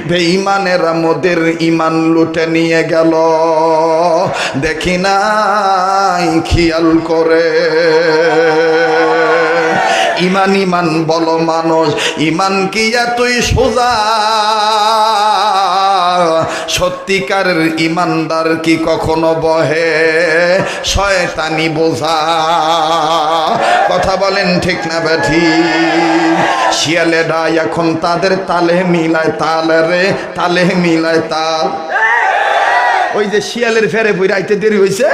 বেঈমানেরা মোদের ইমান লুটে নিয়ে গেল, দেখি নাই খেয়াল করে। ইমান ইমান বলো মানুষ, ইমান কি এতই সোজা? সত্যিকারের ইমানদার কি কখনো বহে শয়তানি বোঝা? কথা বলেন ঠিক না বেঠি? শিয়ালেরা এখন তাদের তালে মিলায় তাল রে, তালে মিলায় তাল। ওই যে শিয়ালের ফেরে বইরাইতে দেরি হয়েছে,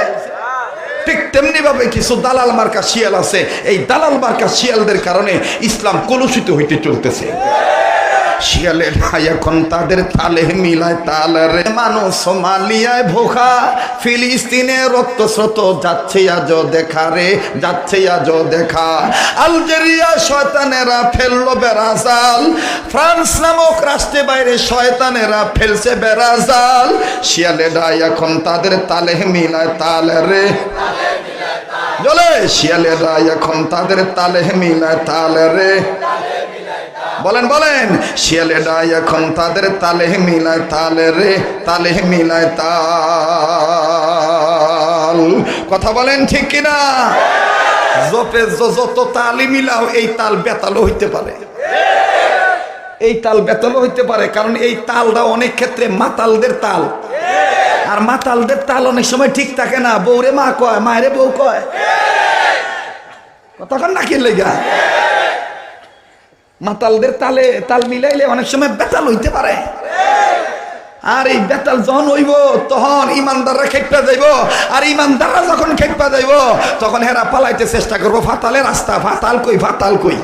ঠিক তেমনি ভাবে কিছু দালাল মার্কা শিয়াল আছে। এই দালাল মার্কা শিয়ালদের কারণে ইসলাম কলুষিত হইতে চলতেছে। শিয়ালেরা এখন তাদের তালে মিলায় তাল রে। মানুষ সোমালিয়ায় ভোখা, ফিলিস্তিনে রক্ত স্রোত যাচ্ছে আজও দেখা রে, যাচ্ছে আজও দেখা। আলজেরিয়া শয়তানেরা ফেললো বেড়াজাল, ফ্রান্স নামক রাষ্ট্রের বাইরে শয়তানেরা ফেলছে বেড়াজাল। শিয়ালেরা এখন তাদের তালে মিলায় তাল রে, বলে শিয়ালেরা এখন তাদের তালে মিলায় তাল রে। বলেন বলেন, শিয়ালেরা এখন তাদের তালে মিলায় তাল রে, তালে মিলায় তাল। কথা বলেন ঠিক কিনা? জপে যত তালি মিলাও এই তাল বেতালও হইতে পারে, এই তাল বেতালও হইতে পারে। কারণ এই তালটা অনেক ক্ষেত্রে মাতালদের তাল, আর মাতালদের তাল অনেক সময় ঠিক থাকে না। বউরে মা কয়, মায়েরে বউ কয়। কতক্ষণ নাকি লেগা মাতালদের তালে তাল মিলাইলে অনেক সময় বেতাল হইতে পারে। আর এই বেতাল যখন হইব তখন ইমানদাররা খেপা যাইব, আর ইমানদাররা যখন খেপা যাইব তখন হেরা পালাইতে চেষ্টা করবো ফাতালের রাস্তা। ফাতাল কই, ফাতাল কই।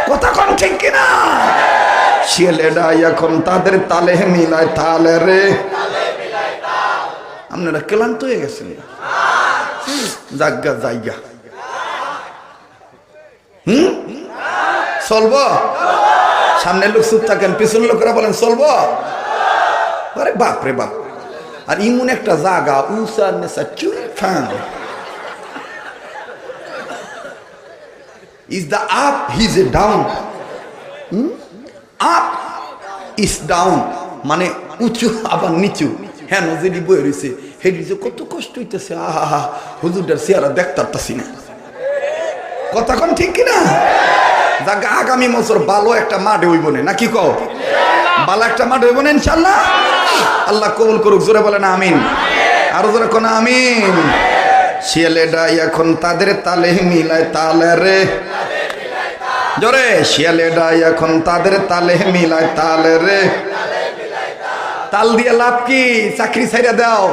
কথা কোন ঠিক কিনা? শিয়ালেরা এখন তাদের তালে মিলায় তাল রে। আপনারা ক্লান্ত হয়ে গেছেন? জায়গা জায়গা চলবো? সামনের লোক চুপ থাকেন, পিছনের লোকেরা বলেন চলবো। আরে বাপ রে বাপ। আর ইমন একটা জায়গা উঁচা নেশা চুফান is the up, he's a down. Up is down, মানে উঁচু আবার নিচু। হ্যাঁ নজেরি বই রয়েছে, হেডি যে কত কষ্ট হইতেছে। আহা হুজুরটার চেহারা দেখতে পারতাছি না। কথা কোন ঠিক কিনা? জায়গা আগামী বছর ভালো একটা মাঠে হইব না, নাকি কও? ভালো একটা মাঠ হইব না ইনশাল্লাহ। আল্লাহ কবুল করুক, জোরে বলেন আমিন। আরো জোরে কোন আমিন। শিয়ালেরা এখন তাদের তালে মিলায় তাল রে, জোরে। শিয়ালেরা এখন তাদের তালে মিলায় তাল রে। তাল দিয়ে লাভ কি? চাকরি ছাইরা দাও।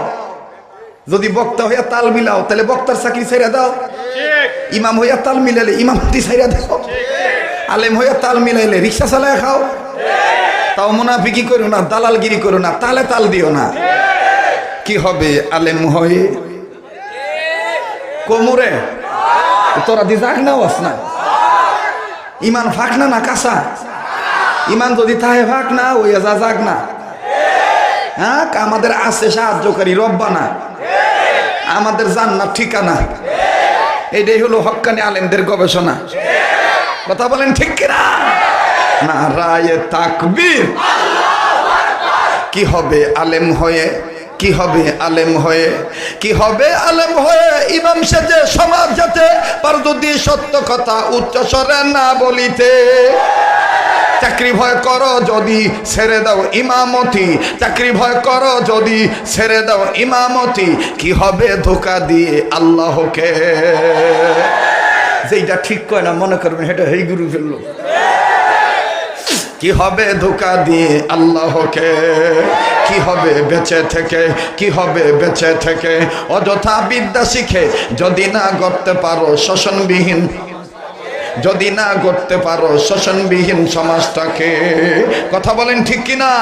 যদি বক্তা হইয়া তাল মিলাও তাহলে বক্তার চাকরি ছাইরা দাও। ইমাম হইয়া তাল মিলাইলে ইমামতি ছাইরা দাও। আলেম হইয়া তাল মিলাইলে রিক্সা চালায় খাও। তাও মুনাফিকি করো না, দালালগিরি করো না, তালে তাল দিও না। কি হবে আলেম হয়ে? কোমরে তোরা দি যাক না ওয়াস না। ইমান ফাঁক না না কাঁচা? ইমান যদি তাহে ফাঁক না ওইয়া যা যাক না। হ্যাঁ, আমাদের আছে সাহায্যকারী রব্বানা, আমাদের জান্নাত ঠিকানা। এটাই হলো হক্কানি আলেমদের গবেষণা। কথা বলেন ঠিক কিনা? নারায়ে তাকবীর। কি হবে আলেম হয়ে? কি হবে আলেম হয়ে? কি হবে আলেম হয়ে? ইমাম সেজে সমাজ যাতে পার যদি সত্য কথা উচ্চ স্বরে না বলিতে। চাকরি ভয় করো যদি ছেড়ে দাও ইমামতি, চাকরি ভয় করো যদি ছেড়ে দাও ইমামতি। কি হবে ধোকা দিয়ে আল্লাহকে? যেটা ঠিক কয় না মনে করবেন এটা হেই গুরু ফেললো। কি হবে ধোকা দিয়ে আল্লাহকে? কি হবে বেঁচে থেকে? কি হবে বেঁচে থেকে? অযথা বিদ্যা শিখে যদি না করতে পারো শোষণবিহীন, যদি না করতে পারো শোষণবিহীন সমাজটাকে। কথা বলেন ঠিক কিনা?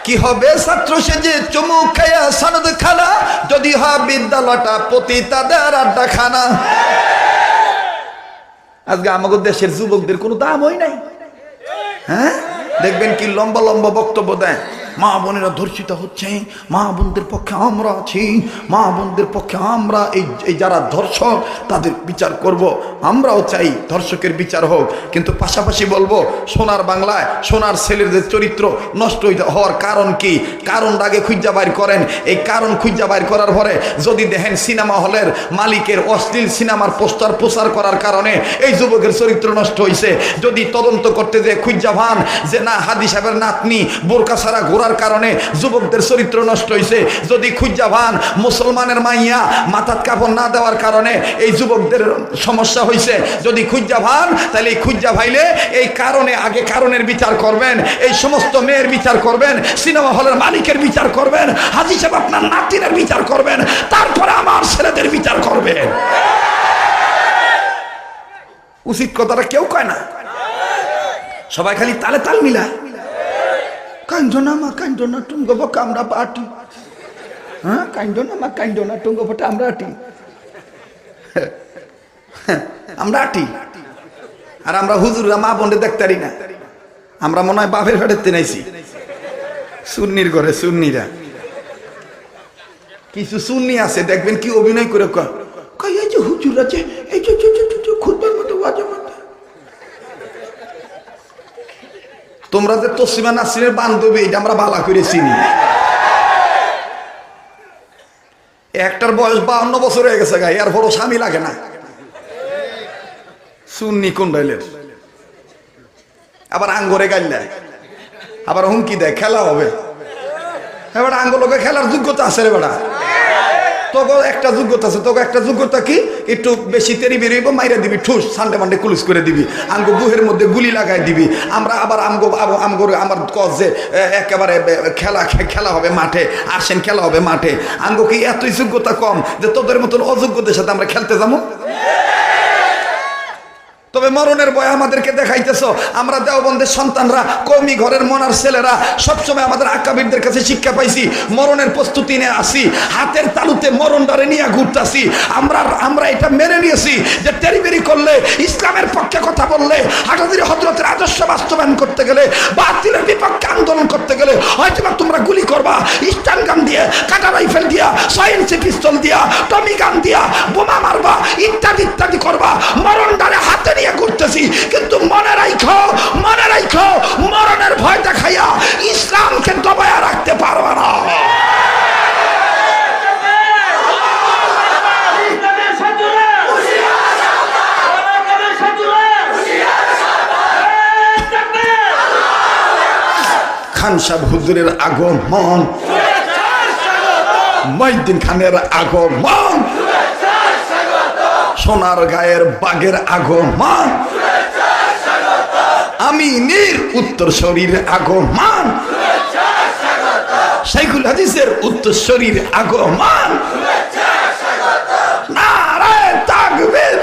কি হবে ছাত্র সেজে চুমুক খায়া সনদ খানা, যদি হয় বিদ্যালয়টা পতিতাদের আড্ডাখানা। আজকে আমাদের দেশের যুবকদের কোনো দাম হয় নাই। হ্যাঁ, দেখবেন কি লম্বা লম্বা বক্তব্য দেয়। মা বোনেরা ধর্ষিত হচ্ছে, মা বোনদের পক্ষে আমরা আছি, মা বোনদের পক্ষে আমরা এই যারা ধর্ষক তাদের বিচার করব। আমরাও চাই ধর্ষকের বিচার হোক, কিন্তু পাশাপাশি বলবো সোনার বাংলায় সোনার ছেলেদের চরিত্র নষ্ট হওয়ার কারণ কি, কারণটা আগে খুঁজা বাইর করেন। এই কারণ খুঁজা বাইর করার পরে যদি দেখেন সিনেমা হলের মালিকের অশ্লীল সিনেমার পোস্টার প্রচার করার কারণে এই যুবকের চরিত্র নষ্ট হয়েছে, যদি তদন্ত করতে যে খুঁজা ভান যে না হাদি সাহেবের নাতনি বোরকা ছাড়া ঘোরার কারণে যুবকদের চরিত্র নষ্ট হয়েছে, যদি খুঁজা ভান মুসলমানের মাইয়া মাথাত কাপড় না দেওয়ার কারণে এই যুবকদের সমস্যা হয়েছে, যদি খুঁজা ভান তাহলে এই খুঁজা ভাইলে এই কারণে আগে কারণের বিচার করবেন, এই সমস্ত মেয়ের বিচার করবেন, সিনেমা হলের মালিকের বিচার করবেন, হাজি সাহেব আপনার নাতিনের বিচার করবেন, তারপরে আমার ছেলেদের বিচার করবেন। উচিত কথাটা কেউ কয় না, সবাই খালি তালে তাল মিলা কাইন্ডো না মা কাইন্ডো না টুঙ্গো বকা আমরা পার্টি, হ্যাঁ কাইন্ডো না মা কাইন্ডো না টুঙ্গো বটা আমরা আটি, আমরা আটি। আর আমরা হুজুররা মা বোনদের দেখতারি না, আমরা মনে হয় বাপের ফেটেতে নাইছি সুন্নির ঘরে। সুন্নিরা কিছু সুন্নি আছে দেখবেন কি অভিনয় করে কয় এই যে হুজুর আছে এই যে খুদবার মতো বাজে মতো। তোমরা যে তসলিমা নাসরিনের বান্ধবী এটা আমরা বালা করে চিনি। একটার বয়স 52 বছর হয়ে গেছে গায়ে, আর বড় স্বামী লাগে না। সুন্নি কোন ডাইলের আবার আঙ্গরে গাইল দেয়, আবার হুমকি দেয় খেলা হবে। এবার আঙ্গলকে খেলার যোগ্যতা আছে রে বেটা, তোকে একটা যোগ্যতা আছে। তোকে একটা যোগ্যতা কি, একটু বেশি তেরি বেরিয়ে মাইরা দিবি, ঠুস সানডে মান্ডে কুলুস করে দিবি, আঙ্গো বুহের মধ্যে গুলি লাগাই দিবি। আমরা আবার আমার কজ যে একেবারে খেলা হবে মাঠে, আসেন খেলা হবে মাঠে। আঙ্গো কি এতই যোগ্যতা কম যে তোদের মতন অযোগ্যদের সাথে আমরা খেলতে যাবো? তবে মরণের ভয় আমাদেরকে দেখাইতেছ। আমরা দেওবন্দের সন্তানরা, কওমি ঘরের মনার ছেলেরা সবসময় আমাদের আকাবিরদের কাছে শিক্ষা পাইছি, মরণের প্রস্তুতি নিয়ে আসি, হাতের তালুতে মরণটারে নিয়ে ঘুরতেছি। আমরা এটা মেনে নিয়েছি যে টেরিবেরি করলে, ইসলামের পক্ষে কথা বললে, হাটাদির হযরতের আদর্শ বাস্তবায়ন করতে গেলে, বাতিলের বিপক্ষে আন্দোলন করতে গেলে হয়তো তোমরা গুলি করবা, স্টান গান দিয়ে, কাটা রাইফেল দিয়া, 6 ইঞ্চি পিস্তল দিয়া, টমি গান দিয়া বোমা মারবা, ইত্যাদি ইত্যাদি করবা। মরণটারে হাতে নিয়ে ঘুরতেছি, কিন্তু মনে রাখো মরণের ভয় দেখাইয়া ইসলামকে দবায়া রাখতে পারবা না। খান সাহেব হুজুরের আগমন, মঈনুদ্দিন খানের আগমন, সোনার গায়ের বাগের আগমন, আমিনের উত্তরসূরির আগমন, শাইখুল হাদিসের উত্তরসূরির আগমন। নারায়ে তাকবীর।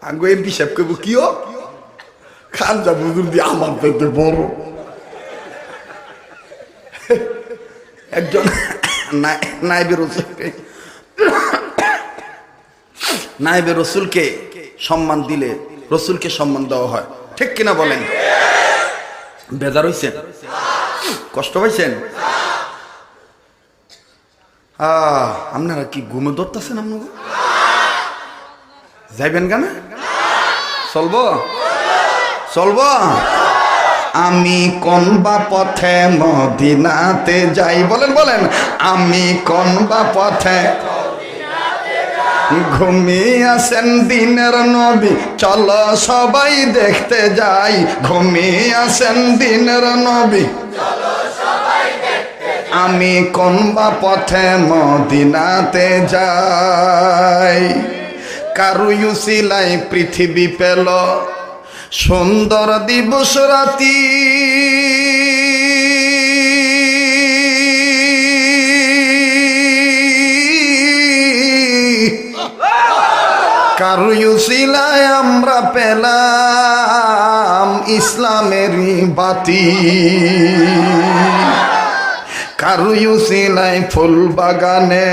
আঙ্গো এমপি সাহেব কইব কিও খান যা হুজুর দিয়ে আমার পেতে বড়। একজন নায়েবে রসুলকে সম্মান দিলে রসুলকে সম্মান দেওয়া হয়, ঠিক কিনা বলেন? বেজার হইছেন? কষ্ট পাইছেন? আপনারা কি ঘুমে ধরতেছেন? আপনারা যাইবেন কেন? চলবো। আমি কোন বা পথে মদিনাতে যাই, বলেন আমি কোন বা পথে। ঘুমিয়ে আছেন দিনের নবী, চলো সবাই দেখতে যাই। ঘুমিয়ে আছেন দিনের নবী, আমি কোন বা পথে মদিনাতে যাই। কারু ইউসিলাই পৃথিবী পেল সুন্দর দিবস রাতি, কারু ইউসিলায় আমরা পেলাম ইসলামেরই বাতি। কারু ইউসিলায় ফুল বাগানে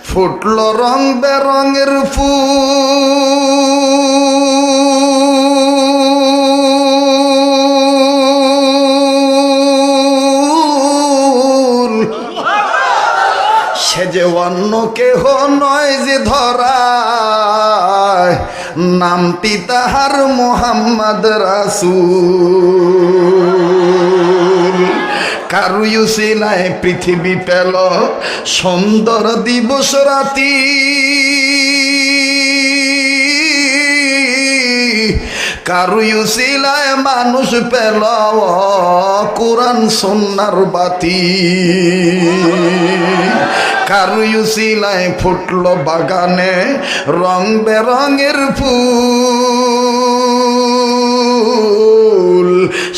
ফুটলো রং বেরঙের ফুল। সে যে অন্য কেহ নয় যে ধরায়, নামটি তাহার মোহাম্মদ রাসূল। কারু উসিলায় পৃথিবী পেল সুন্দর দিবস রাতি, কারু উসিলায় মানুষ পেল কোরআন সুন্নাহর বাতি, কারু উসিলায় ফুটলো বাগানে রং বেরঙের ফুল।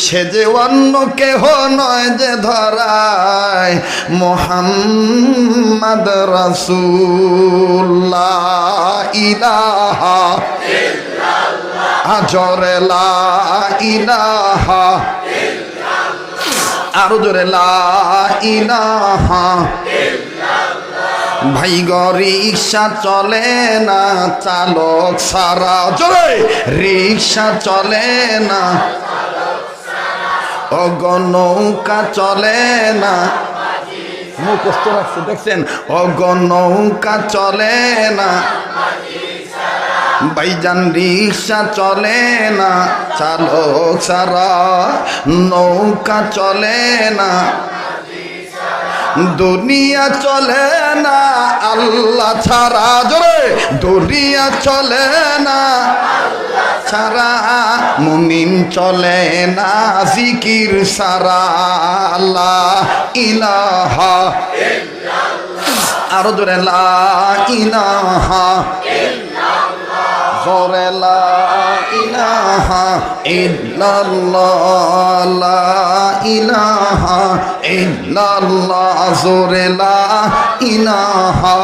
সে যে অন্য কেহ নয় যে ধরায়, মুহাম্মদ রাসূল। লা ইলাহা জোরে লা ইলাহা, আরো জোরে লা ইলাহা। ভাই গো রিক্সা চলে না চালক সারা, জোরে রিক্সা চলে না, ওগো নৌকা চলে না, মুখস্থ রাখছে দেখছেন, ওগো নৌকা চলে না, ভাইজান রিক্সা চলে না চালক সারা, নৌকা চলে না, দুনিয়া চলে না আল্লাহ ছাড়া, জোরে দুনিয়া চলে না ছাড়া, মুমিন চলে না জিকির সারা। লা ইলাহা, আরো জোরে লা ইলাহা, জোরে লা ইলাহা ইল্লাল্লাহ, লা ইলাহা ইল্লাল্লাহ, জোরে লা ইলাহা।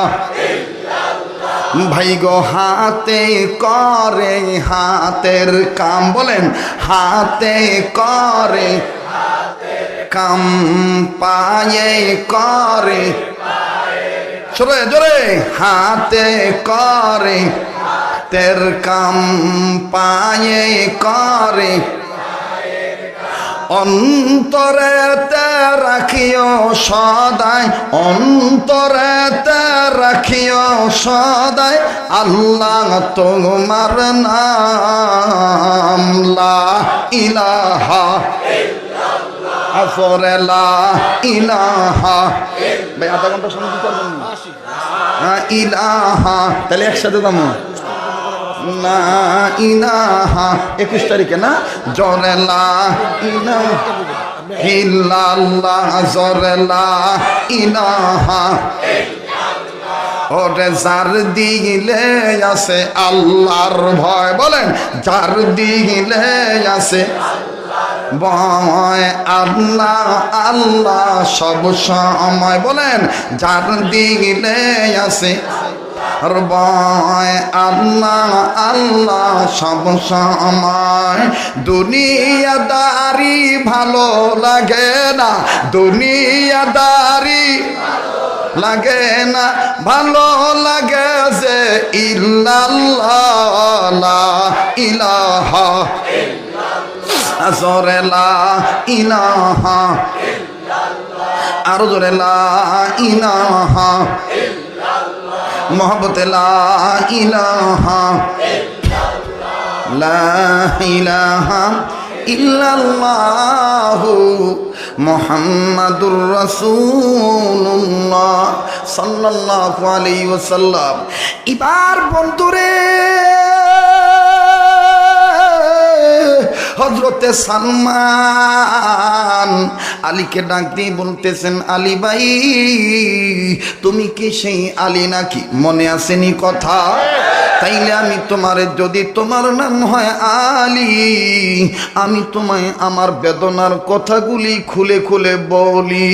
ভাই গো হাতে করে হাতের কাম, বলেন হাতে করে কাম, পায়ে করে, জোরে জোরে হাতে করে তের কাম, পায়ে করে, অন্তরেতে রাখিও সদাই, অন্তরেতে রাখিও সদাই আল্লাহ তোমার নাম। লা ইলাহা আসরে লা ইলাহা। ভাই আধা ঘন্টা সময় দিতে পারবেন না? ইলাহা, তাহলে একসাথে দাম লা ইলাহা, 21 তারিখে না, জোরে লা ইলাহা ইল্লাল্লাহ, জোরে লা ইলাহা। ওরে যার দিলে আছে আল্লাহর ভয়, বলেন যার দিলে আছে ভয়, আল্লাহ আল্লাহ সব সময়, বলেন যার দিলে আছে ভয়, আল্লাহ আল্লাহ সব সময়। দুনিয়াদারি ভালো লাগে না, দুনিয়াদারি লাগে না, ভালো লাগে যে ইল্লাল্লাহ, লা ইলাহা জোরে লা ইলাহা, আরো জোরে লা ইলাহা, মোহাব্বতে লা ইলাহা, লা ইলাহা ইল্লাল্লাহু মুহাম্মাদুর রাসূলুল্লাহ সাল্লাল্লাহু আলাইহি ওয়াসাল্লাম। এবার বন্ধুরে হযরতে সালমান আলীকে ডাক দিয়ে বলতেছেন, আলী ভাই তুমি কি সেই আলী নাকি? মনে আসেনি কথা? তাইলে আমি তোমারে, যদি তোমার নাম হয় আলী, আমি তোমায় আমার বেদনার কথাগুলি খুলে খুলে বলি।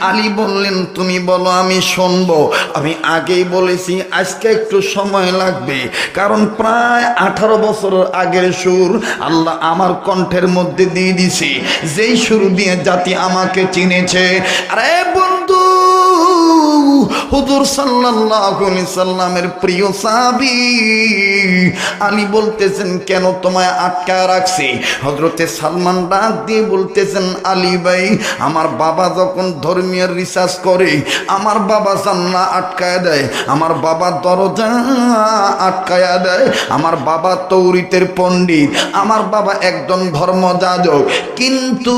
আলী বললেন তুমি বলো আমি শুনবো। আমি আগেই বলেছি আজকে একটু সময় লাগবে, কারণ প্রায় 18 বছর আগের সুর আল্লাহ আমার কণ্ঠের মধ্যে দিয়ে দিছি, যেই সুর দিয়ে জাতি আমাকে চিনেছে। আরে বন্ধু হুজুর সাল্লাল্লাহু আলাইহি সাল্লামের প্রিয় সাহাবী আলী বলতেছেন, কেন তোমায় আটকায় রাখছি? হযরতে সালমান ডাক দিয়ে বলতেছেন, আলী ভাই, আমার বাবা যখন ধর্মীয় রিসার্চ করে আমার বাবা জান্নাহ আটকায় দেয়, আমার বাবা দরজা আটকায়া দেয়, আমার বাবা তৌরিতের পণ্ডিত, আমার বাবা একজন ধর্মযাজক। কিন্তু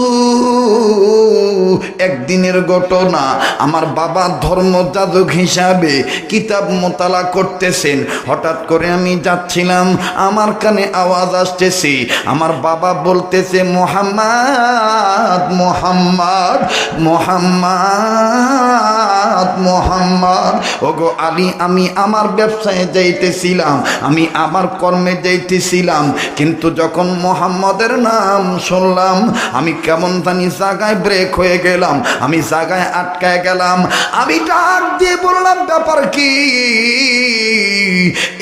একদিনের ঘটনা, আমার বাবা ধর্মযাজক হিসাবে কিতাব মোতালা করতেছেন, হঠাৎ করে আমি যাচ্ছিলাম, আমার কানে আওয়াজ আসতেছে, আমার বাবা বলতেছে, মোহাম্মদ মোহাম্মদ মোহাম্মদ মোহাম্মদ। ওগো আলী, আমি আমার ব্যবসায় যাইতেছিলাম, আমি আমার কর্মে যাইতেছিলাম, কিন্তু যখন মোহাম্মদের নাম শুনলাম আমি কেমন জানি জায়গায় ব্রেক হয়ে গেলাম, আমি জায়গায় আটকায় গেলাম। আমি ডাক দিয়ে বললাম, ব্যাপার কি?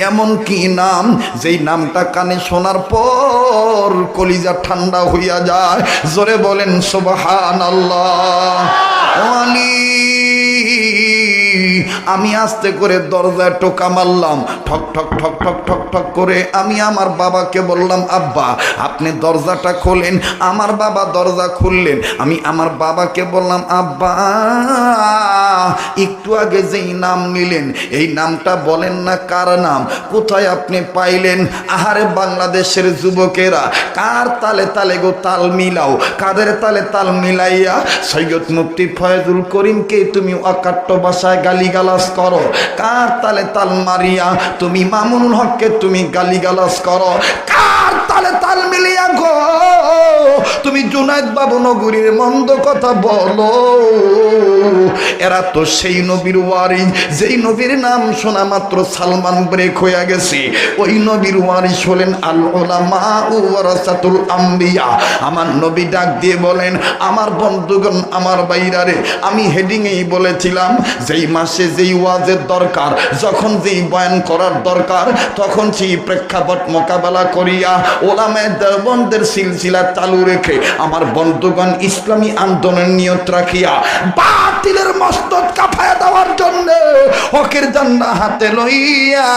এমন কি নাম যেই নামটা কানে শোনার পর কলিজা ঠান্ডা হইয়া যায়? জোরে বলেন সুবহানাল্লাহ। আলী, আমি আস্তে করে দরজায় টোকা মারলাম, ঠক ঠক ঠক ঠক ঠক ঠক করে। আমি আমার বাবাকে বললাম, আব্বা আপনি দরজাটা খোলেন। আমার বাবা দরজা খুললেন। আমি আমার বাবাকে বললাম, আব্বা একটু আগে যেই নাম নিলেন এই নামটা বলেন না, কার নাম? কোথায় আপনি পাইলেন? আহারে বাংলাদেশের যুবকেরা কার তালে তালে গো তাল মিলাও, কাদের তালে তাল মিলাইয়া সৈয়দ মুফতি ফয়জুল করিমকে তুমি অকাট্য ভাষায় গালিগালাজ করো, কার তালে তাল মারিয়া তুমি মামুনুল হককে তুমি গালিগালাজ করো, কার তালে তাল মিলিয়া গো তুমি জুনায়েদ বাবু নগরীর মন্দ কথা বলো। এরা তো সেই নবীর ওয়ারিস, যেই নবীর নাম শোনা মাত্র সালমান ব্রেক হয়ে গেছে। ওই নবীর ওয়ারিস হলেন আল উলামা ওয়ারাসাতুল আম্বিয়া। আমার নবী ডাক দিয়ে বলেন, আমার বন্ধুগণ, আমার বাইরারে, আমি হেডিংয়েই বলেছিলাম যেই মাসে যেই ওয়াজের দরকার, যখন যেই বয়ান করার দরকার, তখন সেই প্রেক্ষাপট মোকাবেলা করিয়া ওলামায়ে দেওবন্দের সিলসিলা চালু রেখে আমার বন্ধুগণ ইসলামী আন্দোলন নিয়ত রাখিয়া বাতিলের মস্তক কাঁপায়া দেওয়ার জন্য হকের জান্নাহ হাতে লইয়া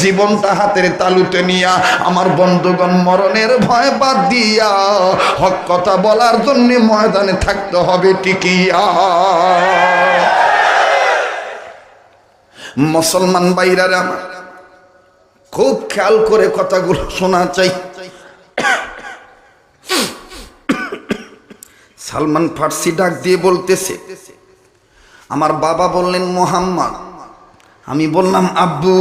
জীবনটা হাতের তালুতে নিয়া আমার বন্ধুগণ মরণের ভয় বাদ দিয়া হক কথা বলার জন্য ময়দানে থাকতে হবে টিকিয়া। মুসলমান ভাইরা আমার খুব খেয়াল করে কথাগুলো শোনা চাই। সালমান ফার্সি ডাক দিয়ে বলতেছে, আমার বাবা বললেন মোহাম্মদ। আমি বললাম, আব্বু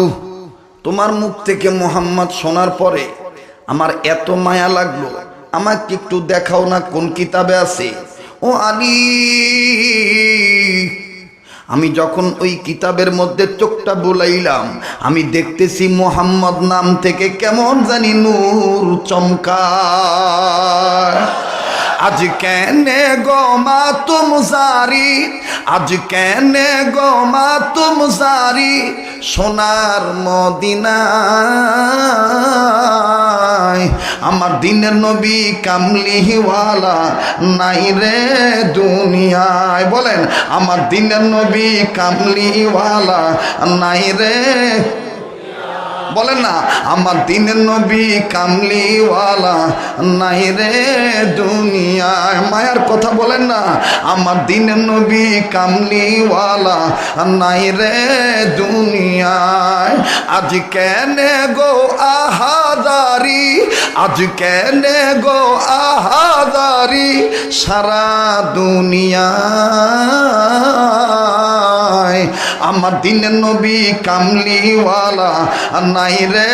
তোমার মুখ থেকে মোহাম্মদ শোনার পরে আমার এত মায়া লাগলো, আমাকে একটু দেখাও না কোন কিতাবে আছে। ও আলী, আমি যখন ওই কিতাবের মধ্যে চোখটা বুলাইলাম, আমি দেখতেছি মোহাম্মদ নাম থেকে কেমন জানি নূর চমকায়। আজ কেনে গো মা তুম জারি, আজ কেনে গো মা তুম জারি, সোনার মদিনায় আমার দিনের নবী কামলিওয়ালা নাই রে দুনিয়ায়। বলেন, আমার দিনের নবী কামলিওয়ালা নাই রে। বলেন না, আমার দিনের নবী কামলিওয়ালা নাই রে দুনিয়ায়। মায়ার কথা বলেন না, আমার দিনের নবী কামলিওয়ালা নাই রে দুনিয়ায়। আজ কেনে গো আহাদারি, আজ কেনে গো আহাদারি, সারা দুনিয়ায় আমার দিনের নবী কামলিওয়ালা নাই রে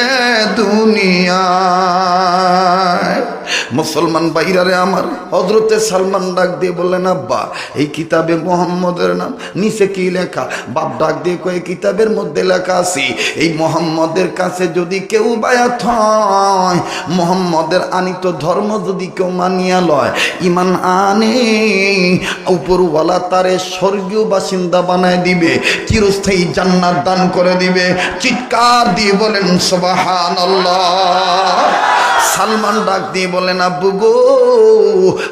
দুনিয়ায়। মুসলমান ভাইরারে আমার, হযরতে সালমান ডাক দিয়ে বললেন, আব্বা এই কিতাবে মোহাম্মদের নাম নিচে কি লেখা? বাপ ডাক দিয়ে কয়ে, কিতাবের মধ্যে লেখা আছে এই মোহাম্মদের কাছে যদি কেউ বায়াত হয়, মোহাম্মদের আনিত ধর্ম যদি কেউ মানিয়া লয়, ইমান আনে, উপরওয়ালা তারে স্বর্গীয় বাসিন্দা বানায় দিবে, চিরস্থায়ী জান্নাত দান করে দিবে। চিৎকার দিয়ে বলেন সুবহানাল্লাহ। সালমান ডাক দিয়ে বলেন, আব্বু গো,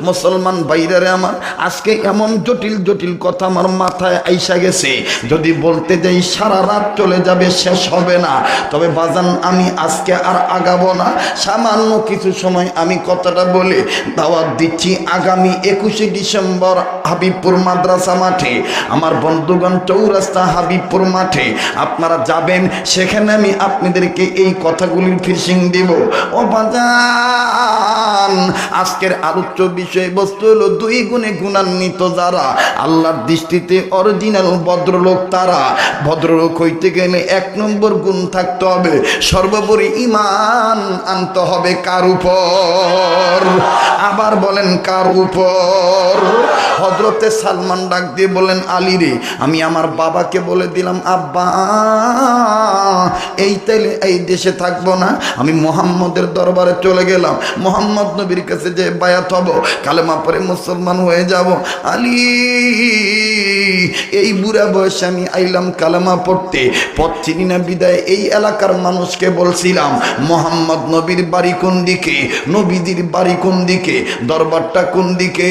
মুসলমান ভাইরারে আমার, আজকে এমন জটিল জটিল কথা আমার মাথায় আইসা গেছে, যদি বলতে যাই সারা রাত চলে যাবে, শেষ হবে না। তবে বাজান, আমি আজকে আর আগাবো না, সামান্য কিছু সময় আমি কথাটা বলে দাওয়াত দিচ্ছি। আগামী 21শে ডিসেম্বর হাবিবপুর মাদ্রাসা মাঠে, আমার বন্ধুগণ, চৌরাস্তা হাবিবপুর মাঠে আপনারা যাবেন, সেখানে আমি আপনাদেরকে এই কথাগুলির ফিশিং দিব। ও বাজান, আজকের আলোচ্য বিষয়বস্তু হলো দুই গুণে গুণান্বিত যারা, আল্লাহর দৃষ্টিতে অরিজিনাল ভদ্রলোক তারা। ভদ্রলোক হইতে গেলে 1 নম্বর গুণ থাকতে হবে, সর্বোপরি ঈমান আনতে হবে। কার উপর? আবার বলেন, কার উপর? হযরতে সালমান ডাক দিয়ে বলেন, আলী রে, আমি আমার বাবাকে বলে দিলাম, আব্বা এই তাইলে এই দেশে থাকবো না, আমি মুহাম্মদের দরবারে চলে গেলাম, মুহাম্মদ নবীর কাছে যে বায়াত হব, কালেমা পড়ে মুসলমান হয়ে যাব। আলী, এই বুড়া বয়সে আমি আইলাম কালেমা পড়তে, পথ চিনি না বিদায় এই এলাকার মানুষকে বলছিলাম মুহাম্মদ নবীর বাড়ি কোন দিকে, নবীজির বাড়ি কোন দিকে, দরবারটা কোন দিকে।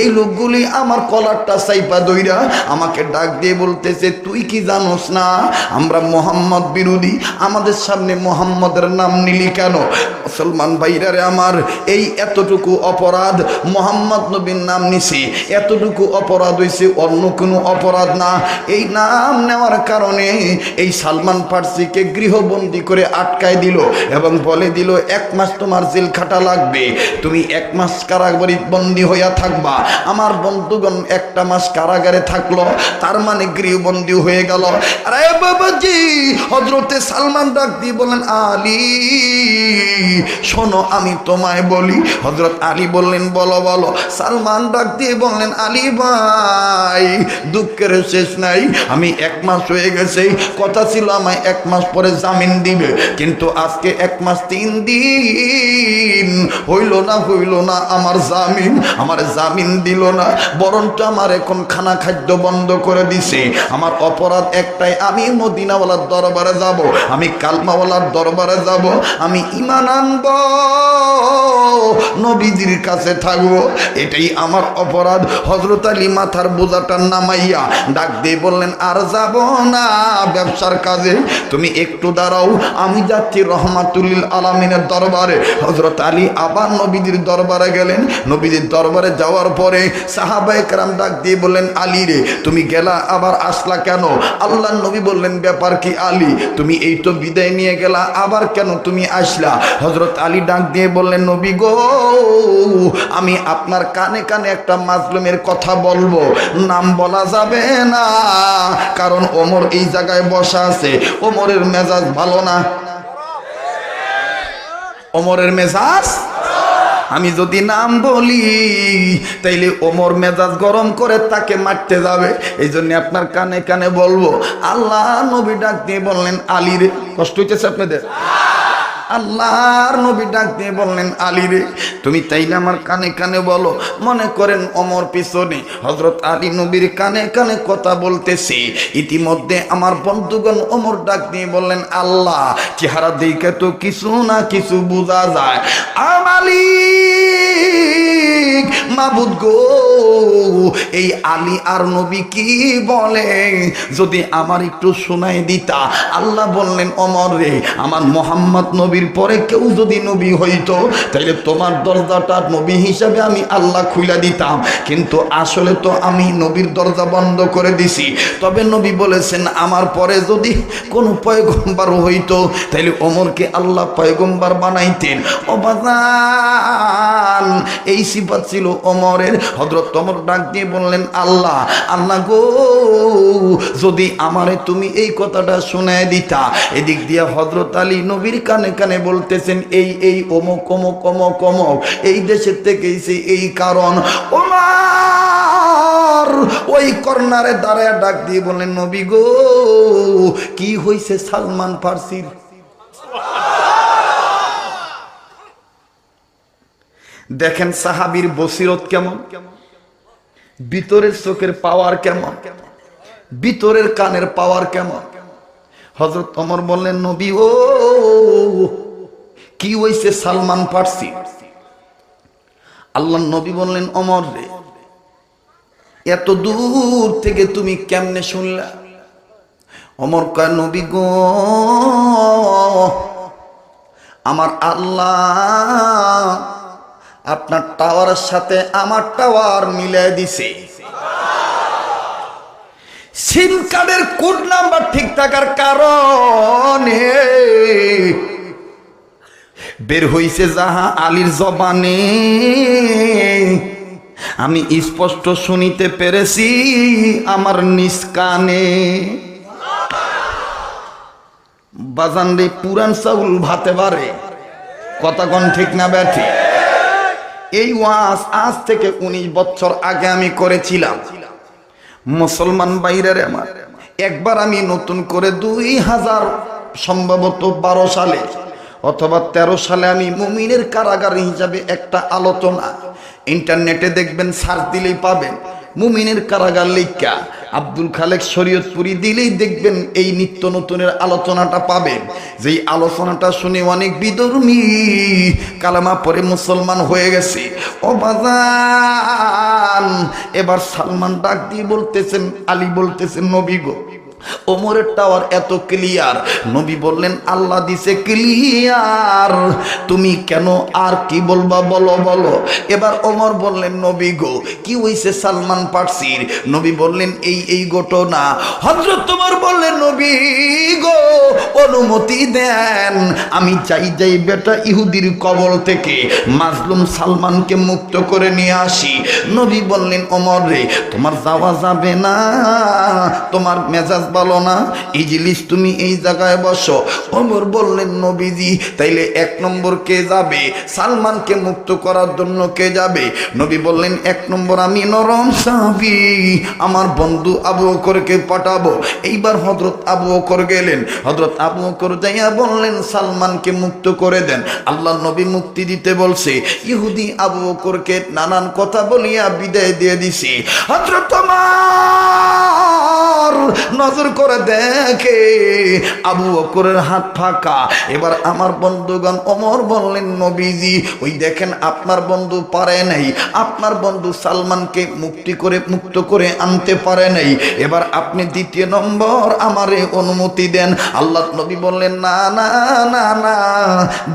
এই লোকগুলি আমার কলারটা সাইপা দইরা আমাকে ডাক দিয়ে বলতেছে, তুই কি জানোস না আমরা মুহাম্মদ বিরোধী, আমাদের সামনে মুহাম্মদের নাম নিলি কেন? মুসলমান ভাইরারে আমার, এই এতটুকু অপরাধ, মুহাম্মদ নবীর নাম নিছি, এতটুকু অপরাধ হইছে, অন্য কোনো অপরাধ না। এই নাম নেওয়ার কারণে এই সালমান ফার্সিকে গৃহবন্দী করে আটকায় দিল এবং বলে দিল, 1 মাস তোমার জেল খাটা লাগবে, তুমি 1 মাস কারাগারে বন্দী হইয়া থাকবা। আমার বন্ধুগণ 1টা মাস কারাগারে থাকলো, তার মানে গৃহবন্দী হয়ে গেল। আরে বাবাজি, হযরতে সালমান ডাক দিয়ে বলেন, আলী শোনো, আমি তোমায় বলি। হযরত আলী বললেন, বলো বলো। সালমান ডাক দিয়ে বললেন, আলী ভাই, দুঃখের শেষ নাই, আমি 1 মাস হয়ে গেছে, কথা ছিল আমায় 1 মাস পরে জামিন দিবে, কিন্তু আজকে 1 মাস 3 দিন হইল না আমার জামিন দিল না, বরঞ্চ আমার এখন খানা খাদ্য বন্ধ করে দিছে। আমার অপরাধ একটাই, আমি মদিনাওয়ালার দরবারে যাব, আমি কালমাওয়ালার দরবারে যাব, আমি ঈমান আনব, নবীজির কাছে থাকবো, এটাই আমার অপরাধ। হযরত আলী মাথার বোঝাটা নামাইয়া ডাক দিয়ে বললেন, আর যাব না ব্যবসার কাজে, তুমি একটু দাঁড়াও, আমি যাচ্ছি রহমাতুল্লিল আলামিনের দরবারে। হযরত আলী আবার নবীজির দরবারে গেলেন। নবীজির দরবারে যাওয়ার পরে সাহাবায়ে কেরাম ডাক দিয়ে বললেন, আলী রে, তুমি গেলা আবার আসলা কেন? আল্লাহর নবী বললেন, ব্যাপার কি আলী, তুমি এই তো বিদায় নিয়ে গেলা, আবার কেন তুমি আসলা? হযরত আলী ডাক দিয়ে বললেন, নবী গো, আমি আপনার কানে কানে একটা মাজলুমের কথা বলবো, নাম বলা যাবে না, কারণ ওমর এই জায়গায় বসা আছে, ওমরের মেজাজ ভালো না। ওমরের মেজাজ, আমি যদি নাম বলি তাইলে ওমর মেজাজ গরম করে তাকে মারতে যাবে, এই জন্য আপনার কানে কানে বলবো। আল্লাহ নবী ডাক দিয়ে বললেন, আলী রে, কষ্ট হইতেছে আপনাদের? আল্লাহর নবী ডাক দিয়ে বললেন, আলী রে, তুমি তাইলে আমার কানে কানে বলো। মনে করেন ওমর পিছনে, হযরত আলী নবীর কানে কানে কথা বলতেছে। ইতিমধ্যে আমার বন্ধুগণ ওমর ডাক দিয়ে বললেন, আল্লাহ, চেহারা দেখে তো কিছু না কিছু বোঝা যায়। মালিক, মাবুদ গো, এই আলী আর নবী কি বলে, যদি আমার একটু শোনাই দিতা। আল্লাহ বললেন, ওমর রে, আমার মুহাম্মদ নবীর পরে কেউ যদি নবী হইতো তাইলে তোমার দরজাটা নবী হিসাবে আমি আল্লাহ খুলে দিতাম, কিন্তু আসলে তো আমি নবীর দরজা বন্ধ করে দিছি। তবে নবী বলেছেন, আমার পরে যদি কোনো পয়গম্বর হইতো তাইলে ওমরকে আল্লাহ পয়গম্বর বানাইতেন। ও বাজান, এই সিফাত ছিল ওমরের। হযরত ওমর ডাক দিয়ে বললেন, আল্লাহ গো, যদি আমারে তুমি এই কথাটা শোনায় দিতা। এদিক দিয়ে হযরত আলী নবীর কানে কানে বলতেছেন, এই অমুক অমুক অমুক অমুক, এই দেশের থেকে এই কারণ। ওমর ওই কর্নারে দাঁড়ায় ডাক দিয়ে বললেন, নবী গো, কি হইছে সালমান ফার্সির? দেখেন সাহাবীর বসিরত কেমন, ভিতরের চোখের পাওয়ার কেমন, ভিতরের কানের পাওয়ার কেমন। হযরত ওমর বললেন, নবী ও, কি হইছে সালমান ফার্সি? আল্লাহর নবী বললেন, ওমর রে, এত দূর থেকে তুমি কেমনে শুনলা? ওমর কয়, নবী গো, আমার আল্লাহ আপনার টাওয়ারের সাথে আমার টাওয়ার মিলাই দিছে। সিম কার্ডের কোড নাম্বার ঠিক থাকার কারণে বের হইছে যাহা আলীর জবানে, আমি স্পষ্ট শুনিতে পেরেছি আমার নিজ কানে। বাজান রে, পুরান চাউল ভাতে বারে, কথা কোন ঠিক না ব্যাঠি? এই ওয়াজ আজ থেকে 19 বছর আগে আমি করেছিলাম। মুসলমান বাইরের আমার, একবার আমি নতুন করে 2000 সম্ভবত 12 সালে অথবা 13 সালে আমি মুমিনের কারাগার হিসাবে একটা আলোচনা ইন্টারনেটে দেখবেন, সার্চ দিলেই পাবেন। মুমিনের কারাগার লেখা আব্দুল খালেক শরীয়তপুরি দিলেই দেখবেন এই নিত্য নতুনের আলোচনাটা পাবেন। যেই আলোচনাটা শুনে অনেক বিধর্মী কালেমা পরে মুসলমান হয়ে গেছে। ও বাজান, এবার সালমান ডাক দিয়ে বলতেছেন, আলী বলতেছেন, নবী গো, ওমরের টাওয়ার এত ক্লিয়ার। নবী বললেন, আল্লাহ দিছে ক্লিয়ার, তুমি কেন আর কি বলবা বলো বলো। এবার ওমর বললেন, নবী গো, কি হইছে সালমান ফার্সির? নবী বললেন, এই ঘটনা। হযরত ওমর বললেন, নবী গো, অনুমতি দেন, আমি যাই বেটা ইহুদির কবল থেকে মাজলুম সালমানকে মুক্ত করে নিয়ে আসি। নবী বললেন, ওমর রে, তোমার যাওয়া যাবে না, তোমার মেজাজ ভালো না, ইজলিস তুমি এই জায়গায় বসো। ওমর বললেন, নবীজি, তাইলে 1 নম্বর কে যাবে? সালমানকে মুক্ত করার জন্য কে যাবে? নবী বললেন, 1 নম্বর আমি নরম সাহাবী, আমার বন্ধু আবু বকরকে পাঠাবো। এইবার হযরত আবু বকর গেলেন। হযরত আবু বকর যাইয়া বললেন, সালমানকে মুক্ত করে দেন। আল্লাহর নবী মুক্তি দিতে বলছে। ইহুদি আবু বকরকে নানান কথা বলিয়া বিদায় দিয়ে দিছে। হযরত ওমর নজর করে দেখে আবু বকরের হাত ফাঁকা। এবার আমার বন্ধুগণ, ওমর বললেন, নবীজি, ওই দেখেন আপনার বন্ধু পারে নাই, আপনার বন্ধু সালমানকে মুক্ত করে আনতে পারে নাই। এবার আপনি 2 নম্বর আমারে অনুমতি দেন। আল্লাহ নবী বললেন, না না না না,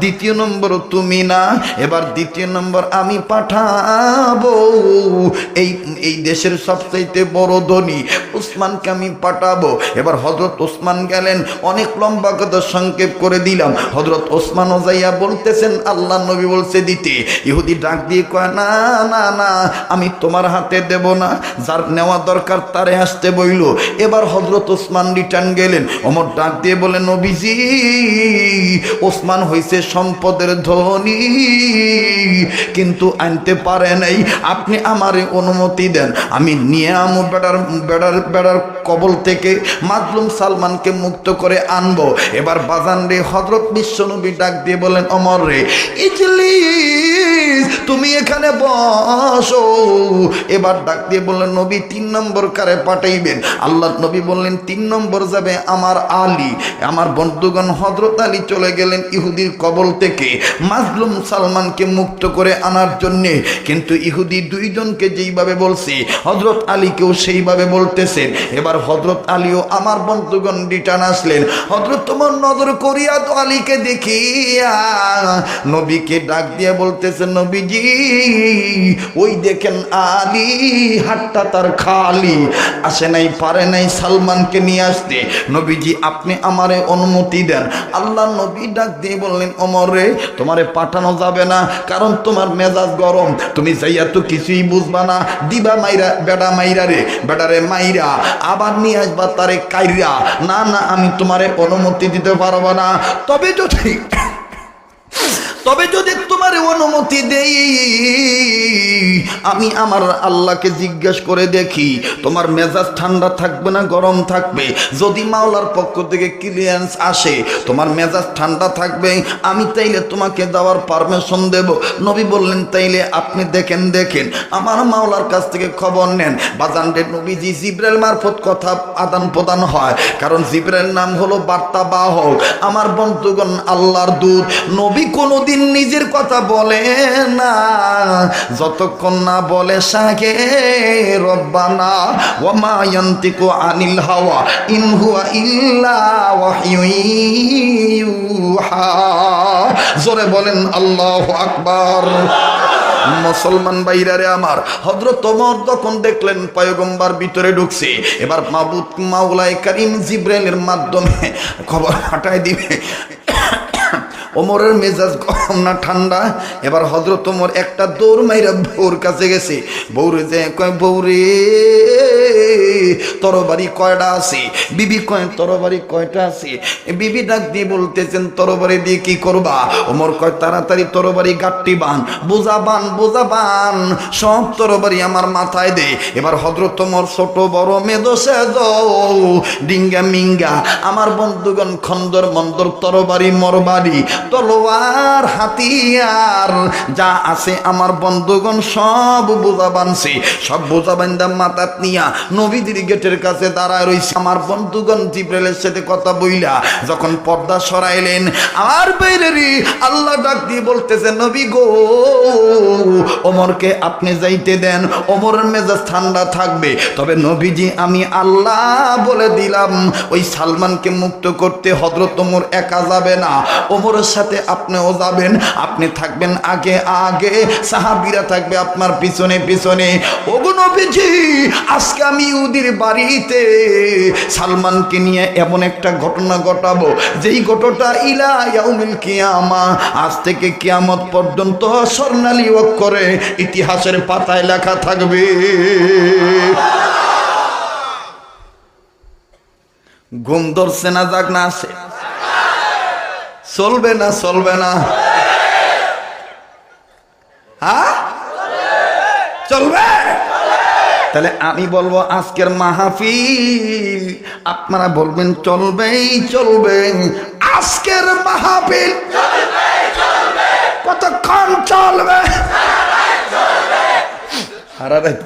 2 নম্বর তুমি না, এবার 2 নম্বর আমি পাঠাবো। এই দেশের সবচাইতে বড় ধনী উসমানকে আমি পাঠাবো। এবার হযরত ওসমান গেলেন। অনেক লম্বা কথা সংক্ষেপ করে দিলাম। হযরত ওসমানও যাইয়া বলতেছেন, আল্লাহ নবী বলছে দিতে। ইহুদি ডাক দিয়ে কয়, না না না, আমি তোমার হাতে দেব না, যার নেওয়া দরকার তারে আসতে বইল। এবার হযরত ওসমান রিটার্ন গেলেন। ওমর ডাক দিয়ে বলে, নবীজি, ওসমান হইছে সম্পদের ধনী, কিন্তু আনতে পারে নাই, আপনি আমারে অনুমতি দেন, আমি নিয়ে আমো বেড়ার কবল থেকে মাজলুম সালমানকে মুক্ত করে আনবো। এবার বাজান রে, হযরত বিশ্বনবী ডাক দিয়ে বলেন, ওমর রে, ইজলিস তুমি এখানে বসো। এবার ডাক দিয়ে বললেন, নবী 3 নম্বর কারে পাঠাইবেন? আল্লাহ নবী বললেন, 3 নম্বর যাবে আমার আলী। আমার বন্ধুগণ, হযরত আলী চলে গেলেন ইহুদির কবল থেকে মাজলুম সালমানকে মুক্ত করে আনার জন্যে। কিন্তু ইহুদি 2 জনকে যেইভাবে বলছে, হযরত আলীকেও সেইভাবে বলতেছেন। এবার হযরত আলীও আমার বন্ধুগণ রিটার্ন আসলেন। হযরত তোমার নজর করিয়া তো আলীকে দেখিয়া নবীকে ডাক দিয়ে বলতেছেন, নবীজি, ওই দেখেন আলী হাতটা তার খালি, আসে নাই, পারে নাই সালমানকে নিয়ে আসতে। নবীজি, আপনি আমারে অনুমতি দেন। আল্লাহ নবী ডাক দিয়ে বললেন, ওমর রে, তোমারে পাঠানো যাবে না, কারণ তোমার মেজাজ গরম, তুমি যাইয়া তো কিছুই বুঝবা না, দিবা মাইরা, বেড়ারে মাইরা আবার নিয়ে আসবা তারে কাইরা। না না, আমি তোমারে অনুমতি দিতে পারবো না। তবে যদি তোমার অনুমতি দেই, আমি আমার আল্লাহকে জিজ্ঞেস করে দেখি তোমার মেজাজ ঠান্ডা থাকবে না গরম থাকবে। যদি মাওলার পক্ষ থেকে ক্লিয়ারেন্স আসে তোমার মেজাজ ঠান্ডা থাকবে, আমি তাইলে তোমাকে দেওয়ার পারমিশন দেব। নবী বললেন তাইলে আপনি দেখেন আমার মাওলার কাছ থেকে খবর নেন। বাজানরে নবীজি জিবরাইল মারফত কথা আদান প্রদান হয়, কারণ জিবরাইল নাম হলো বার্তা বাহক। আমার বন্ধুগণ, আল্লাহর দূত নবী কোনোদিন নিজের কথা বলে না যতক্ষণ না বলে শাহে রব্বানা ওয়া মা ইয়ান্তিকু আনিল হাওয়া ইন হুয়া ইল্লা ওয়াহয়ু ইউহা। জোরে বলেন আল্লাহু আকবার। মুসলমান ভাইরারে আমার, হযরত ওমর যখন দেখলেন পয়গম্বর ভিতরে ঢুকছে, এবার মাবুদ মাওলায়ে কারীম জিবরাইলের মাধ্যমে খবর পাঠায় দিবে ওমরের মেজাজ গরম না ঠান্ডা। এবার হযরত ওমর একটা দৌড় মাইরা বউর কাছে গেছে। বউরে যে কয়, বউরে তরবারি কয়টা আছে? বিবি কয়, তরবারি কয়টা আছে? বিবি ডাক দিয়ে বলতেছেন, তরবারি দিয়ে কি করবা? ওমর কয়, তাড়াতাড়ি তরবারি গাট্টি বান, বোঝা বান, সব তরবারি আমার মাথায় দে। এবার হযরত ওমর ছোট বড় মেদো সেদো ডিঙ্গা মিঙ্গা আমার বন্ধুগণ খন্দর মন্দর তরবারি মরবারি তলোয়ার হাতিয়ার যা আছে আমার বন্ধুগণ সব বোঝা বানছে। সব বোঝা বান্দা মাথাত নিয়া নবীদের গেটের কাছে দাঁড়ায় রইছে। আমার বন্ধুগণ জিবরাইলের সাথে কথা বইলা যখন পর্দা সরাইলেন, আমার বাইরেরই আল্লাহ ডাক দিয়ে বলতেছে, নবী গো ওমরকে আপনি যাইতে দেন, ওমরের মেজাজ ঠান্ডা থাকবে। তবে নবীজি আমি আল্লাহ বলে দিলাম ওই সালমানকে মুক্ত করতে হযরত ওমর একা যাবে না, ওমরের সাথে আপনিও যাবেন। আপনি থাকবেন আগে আগে, সাহাবীরা থাকবে আপনার পিছনে পিছনে। ওগো নবীজি, আজকে আমি ইহুদির বাড়িতে সালমানকে নিয়ে এমন একটা ঘটনা ঘটাবো যেই ঘটনাটা ইলা ইয়াউমিল কিয়ামা, আজ থেকে কিয়ামত পর্যন্ত স্বর্ণালী অক্ষরে ইতিহাসের পাতায় লেখা থাকবে। ঘুম ধরছে না জাগ না আছে? চলবে না চলবে না? হ্যাঁ চলবে। তাহলে আমি বলবো আজকের মাহফিল, আপনারা বলবেন চলবেই চলবে। আজকের মাহফিল কতক্ষণ চলবে? সারা রাত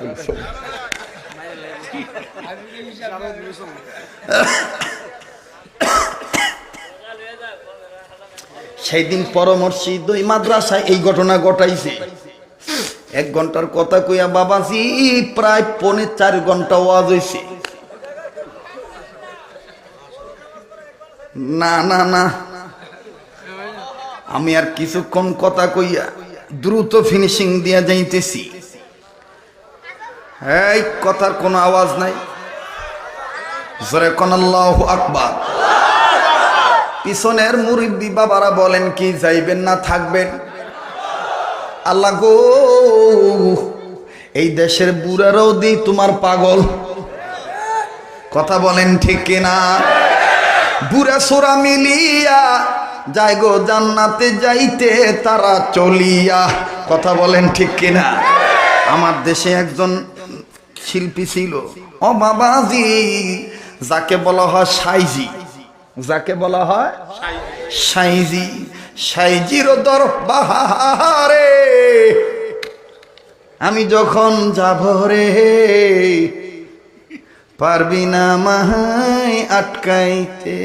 সেই দিন পরমর্শী দুই মাদ্রাসায় এই ঘটনা ঘটাইছে। 1 ঘন্টার কথা কইয়া বাবাজি প্রায় 4.5 ঘন্টা ওয়াজ হইছে। না না না, আমি আর কিছুক্ষণ কথা কইয়া দ্রুত ফিনিশিং দিয়া যাইতেছি। এই কথার কোনো আওয়াজ নাই। জোরে কোন আল্লাহু আকবার। পিছনের মুরিব্বি বাবারা বলেন কি যাইবেন না থাকবেন? আল্লাহ গো, এই দেশের বুড়ারাও দি তোমার পাগল। কথা বলেন ঠিক কিনা? বুড়া সোরা মিলিয়া যাই গো জান্নাতে যাইতে তারা চলিয়া। কথা বলেন ঠিক কিনা? আমার দেশে একজন শিল্পী ছিল, ও বাবাজি, যাকে বলা হয় সাইজি। যাকে বলা হয় সাইজি। সাইজির দরবারে আমি যখন যাব রে, পারবি না মাহাই আটকাইতে।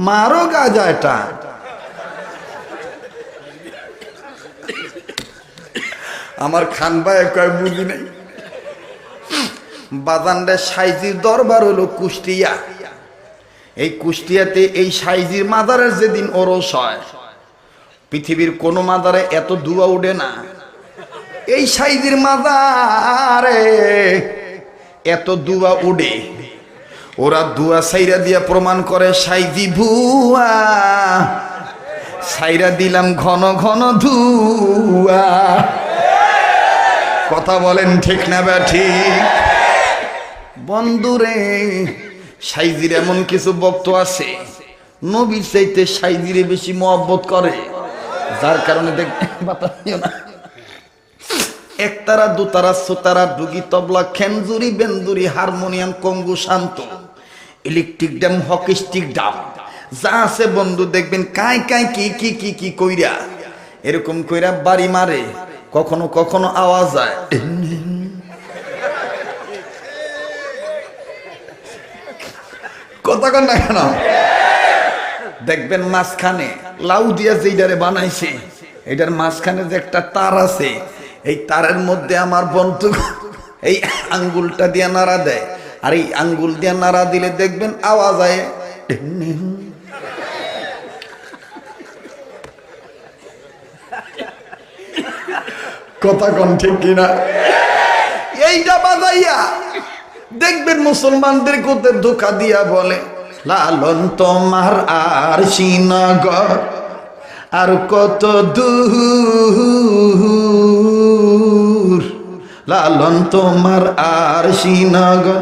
মারো গাজাটা। আমার খান ভাই কয় বুঝি নাই। বাজানরে সাইজির দরবার হলো কুষ্টিয়া। এই কুষ্টিয়াতে এই সাইজির মাজারের যেদিন ওরস হয়, পৃথিবীর কোনো মাজারে এত দুয়া উঠে না। এই সাইজির মাজারে এত দুয়া উঠে। ওরা দুয়া সাইরা দিয়া প্রমাণ করে সাইজি ভুয়া, সাইরা দিলাম ঘন ঘন ধুয়া। কথা বলেন ঠিক না ঠিক? বন্ধুরে, সাইজির এমন কিছু ভক্ত আছে নবীর চাইতে সাইজিরে বেশি মহব্বত করে, যার কারণে দেখবেন একতারা দুতারা সোতারা ডুগি তবলা খেনজুরি বেন্দুরি হারমোনিয়াম কঙ্গু শান্ত electric dam hockey stick Dam যা আছে বন্ধু দেখবেন কাই কাই কি কি কি কি কইরা এরকম কইরা বাড়ি মারে, কখনো কখনো আওয়াজ হয়। কথা কন না কেন? দেখবেন মাঝখানে লাউ দিয়া যেইটারে বানাইছে এটার মাঝখানে যে একটা তার আছে, এই তারের মধ্যে আমার বন্ধু এই আঙ্গুলটা দিয়া নাড়া দেয়, আর এই আঙ্গুল দিয়া নাড়া দিলে দেখবেন আওয়াজ হয়। কথা কন ঠিক কিনা? এইটা বাজাইয়া দেখবেন মুসলমানদের কোতে ধোকা দিয়া বলে, লালন তোমার আর শ্রীনগর আর কত দূর, লালন তোমার আর শ্রীনগর।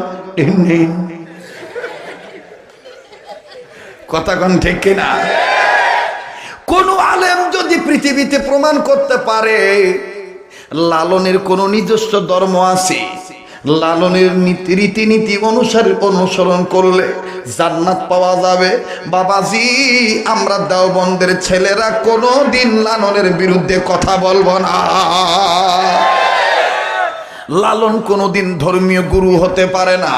কথা কন ঠিক কিনা? কোন আলেম যদি পৃথিবীতে প্রমাণ করতে পারে লালনের কোন নিজস্ব ধর্ম আছে, লালনের রীতিনীতি অনুসরণ করলে জান্নাত পাওয়া যাবে, বাবাজি আমরা দেওবন্দের ছেলেরা কোনোদিন লালনের বিরুদ্ধে কথা বলবো না। লালন কোনোদিন ধর্মীয় গুরু হতে পারে না।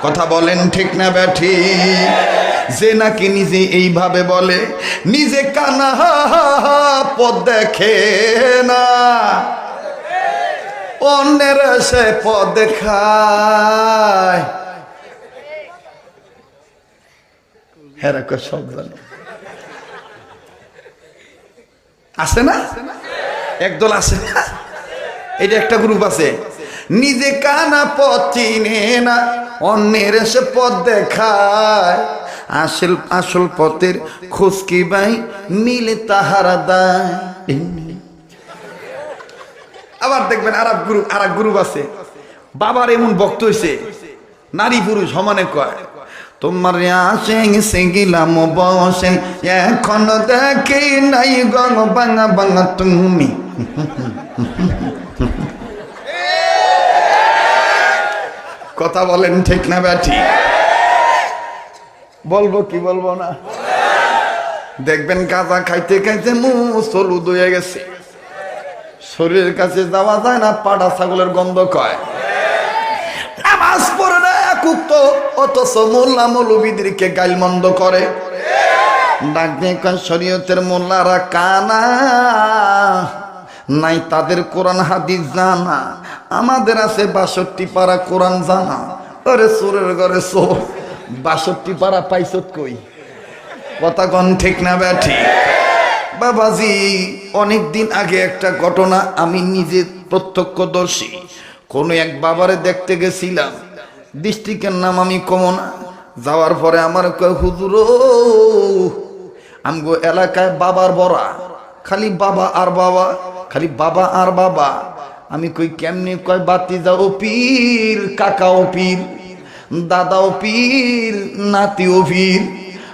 কথা বলেন ঠিক না ব্যাঠি? যে নাকি নিজে এইভাবে বলে, নিজে কানা পথ দেখে না, অন্যের সে পথ দেখায়। হ্যাঁ সব জানো আছে না? একদল আছে না? এটা একটা গ্রুপ আছে, নিজে কানা পথ চিনে না, অন্যের সে পথ দেখায়, আসল পথের খোঁজ কি ভাই মিলে তাহারা দায়। আবার দেখবেন আর এক গ্রুপ আছে, বাবার এমন বক্ত হইছে নারী পুরুষ সমানে কয়, তোমার আসে গেছে গেলাম বসে এখন দেখি নাই গং বাঙা বাঙা তুমি। কথা বলেন ঠিক না ব্যাঠি? বলবো কি বলবো না? দেখবেন গাঁজা খাইতে খাইতে মুসলুদ হয়ে গেছে, শরীরের কাছে যাওয়া যায় না, পাড়া ছাগলের গন্ধ কয়, নামাজ পড়ে না একুক্ত, অথচ মোল্লা মৌলবীদেরকে গাইলমন্দ করে। ডাক দিয়ে কয় শরীয়তের মোল্লারা কানা নাই, তাদের কোরআন হাদিস জানা, আমাদের আছে 62 পারা কোরআন জানা। আরে চোরের ঘরে চোর, 62 পারা পাইছত কই? কথা কন ঠিক না ব্যাঠি? বাবাজি অনেক দিন আগে একটা ঘটনা আমি নিজে প্রত্যক্ষদর্শী। কোন এক বাবারে দেখতে গেছিলাম, ডিস্ট্রিক্টের নাম আমি কমো না। যাওয়ার পরে আমার কয়, হুজুর আমগো এলাকায় বাবার বড়া, খালি বাবা আর বাবা, খালি বাবা আর বাবা। আমি কই কেমনি? কয় বাতিজাও পীর, কাকাও পীর, দাদাও পীর, নাতিও পীর।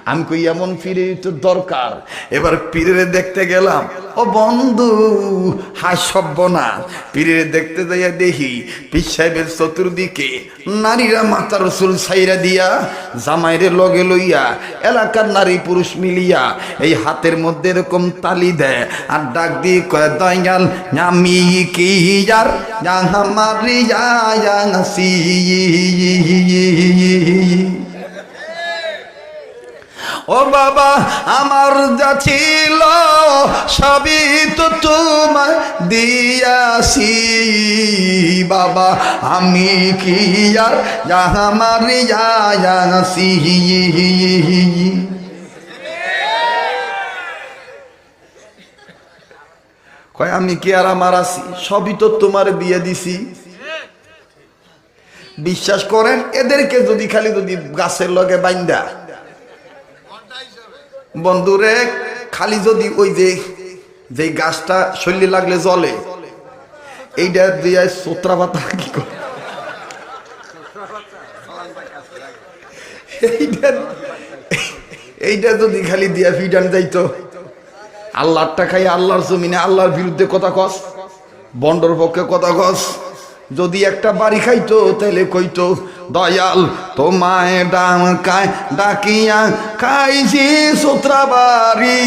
আমি কই এমন পীরে তো দরকার। এবার পীরে দেখতে গেলাম, ও বন্ধু হাসব্য না, পীরে দেখতে যাইয়া দেখি পীর সাহেবের চতুর্দিকে নারীরা মাথা রসুল ছাইরা দিয়া জামাইরে লগে লইয়া এলাকার নারী পুরুষ মিলিয়া এই হাতের মধ্যে এরকম তালি দেয় আর ডাক দিয়ে কয়, দয়াল আমি কি আর মারিয়া ও বাবা আমার যা ছিল সবই তো তোমায় দিয়াছি, বাবা আমি কি আর মারিয়াছি। কয় আমি কি আর আমার আছি, সবই তো তোমার দিয়ে দিছি। বিশ্বাস করেন এদেরকে যদি খালি যদি গাছের লগে বাইন্দা, বন্ধুরে খালি যদি ওই যে গাছটা শরীরে লাগলে জ্বলে, এইটা দিয়ে সোত্রা পাতা কি করে, এইটা যদি খালি দিয়া ফিডান যাইতো, আল্লাহরটা খাই আল্লাহর জমিনে আল্লাহর বিরুদ্ধে কথা কস। বন্ডর পক্ষে কথা কস, যদি একটা বাড়ি খাইতো তাহলে কইতো দয়াল তোমায় ডাকায় ডাকিয়া খাইছি সুত্রা বাড়ি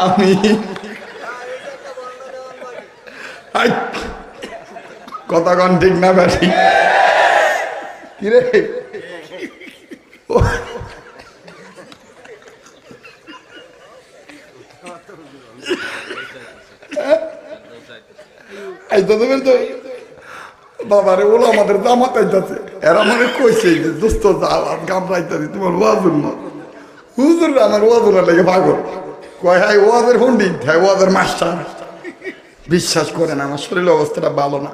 আমি। কথা কন ঠিক না ব্যাটি? কিরে বাবারে বলো আমাদের জামাত আইতাছে, এরা মনে কইছে দোস্ত গামরাইতাছি তোমার ওয়াজুর না, হুজুর আমার ওয়াজুরা লেগে পাগল, কয় হাই ওয়াজের পন্ডিত, হ্যাঁ ওয়াজের মাস্টার। বিশ্বাস করেন আমার শরীরের অবস্থাটা ভালো না,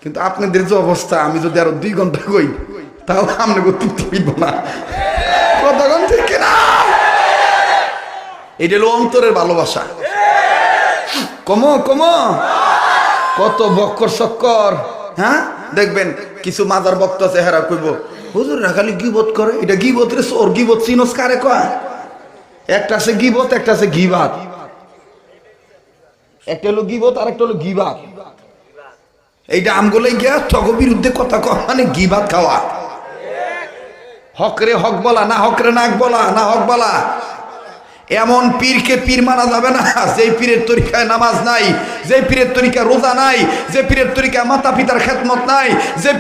কিন্তু আপনাদের যে অবস্থা, আমি যদি আরো 2 ঘন্টা কই তাও আপনাকে তৃপ্তি পিব না। কতক্ষণ ঠিক না? এটা হলো অন্তরের ভালোবাসা। কমো কমো, কত বক্কর চক্কর। হ্যাঁ দেখবেন কিছু মাজার বক্ত আছে, হেরা কইব হুজুররা খালি গিবত করে, এটা গিবত রে সোর, গিবত চিনস কারে কয়? একটা আছে গিবত, একটা আছে গিবাত। একটা হলো গিবত আর একটা হলো গিবাত। এইটা আমগুলো গিয়া তগ বিরুদ্ধে কথা কয় মানে গিবাত খাওয়া। হকরে হক বলা না, হকরে নাক বলা না, হক বলা। এমন পীরকে পীর মানা যাবে না যে পীরের তরিকায় নামাজ নাই, যে পীরের তরিকায় রোজা নাই, যে পীরের তরিকায় মাতা পিতার খেদমত নাই, যে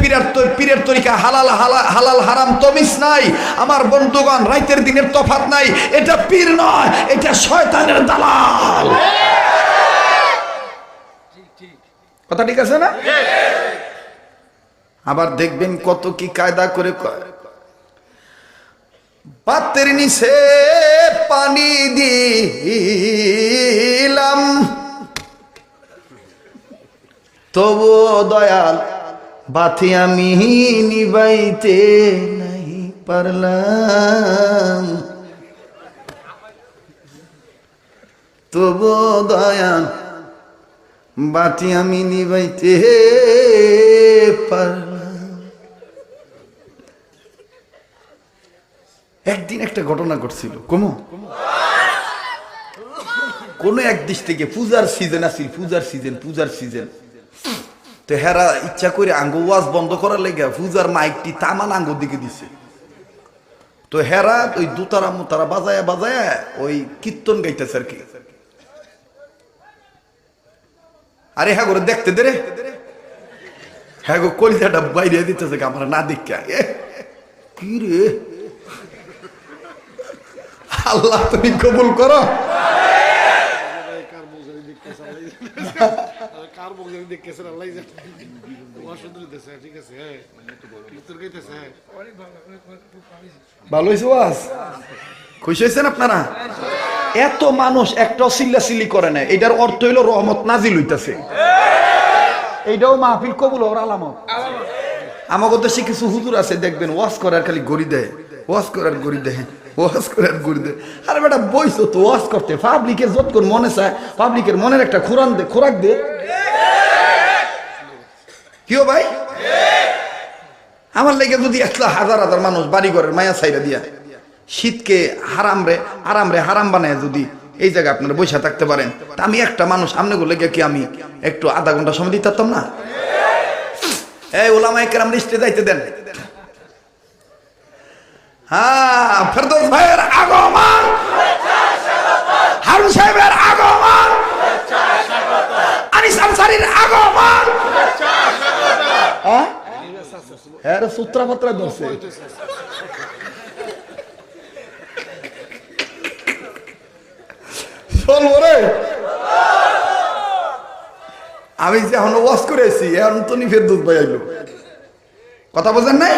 পীরের তরিকায় হালাল হালাল হারাম তমিজ নাই। আমার বন্ধুগণ, রাইতের দিনের তফাৎ নাই। এটা পীর নয়, এটা শয়তানের দালাল। কথা ঠিক আছে না? আবার দেখবেন কত কি কায়দা করে কয়, পাতের নিচে পানি দিলাম তবু দয়াল বাতি আমি নিবাইতে নাই পারলাম, তবু দয়াল বাতি আমি নিবাইতে পারলাম। একদিন একটা ঘটনা ঘটছিল, কোন এক দেশ থেকে পূজার সিজন আসছিল, পূজার সিজন। তো হেরা ইচ্ছা করে আঙ্গ ওয়াজ বন্ধ করার লেগে পূজার মাইকটি তামান আঙ্গুর দিকে দিছে। তো হেরা ওই দুতারা মুতারা বাজায়া বাজায়া ওই কীর্তন গাইতেছে আর কি। আরে হ্যাঁ করে দেখতে দে রে, হ্যাঁ গো কলিজাটা বাইরে দিতেছে আমরা না দেখা। কি রে আল্লাহ তুমি কবুল করো। ভালো হয়েছে ওয়াজ, খুশি হয়েছেন আপনারা? এত মানুষ একটা চিল্লাচিল্লি করে না, এটার অর্থ হইল রহমত নাজিল হইতেছে। এইটাও মাহফিল কবুল হওয়ার আলামত। আমাকে দেশে কিছু হুজুর আছে দেখবেন ওয়াজ করার খালি গড়ি দেয়, ওয়াজ করার গড়ি দেয়, ওয়াজ করার গড়ি দেয়। আরে বেটা বইছো তো ওয়াজ করতে, পাবলিকের যতক্ষণ মনে চায় পাবলিকের মনের একটা খোরাক দে। কিও ভাই, আমার লেগে যদি একলা হাজার হাজার মানুষ বাড়ি ঘরের মায়া ছাইরা দিয়া শীতকে আরাম রে হারাম বানায় যদি এই জায়গায় আপনারা বসে থাকতে পারেন, তা আমি একটা মানুষ আমনে লেগে কি আমি একটু আধা ঘন্টা সময় দিতে পারতাম না? এই ওলামায়ে কেরাম লিস্টে যাইতে দেন। হ্যাঁ, ফেরদৌস ভাইয়ের আগমন, হারুন সাহেবের আগমন, আনিস আনসারীর আগমন। হ্যাঁ সূত্রাপত্রা ধরছে। আমি যে এখন ওয়াজ করেছি এখন তো ফেরদৌস ভাই আইলো, কথা বোঝেন নাই?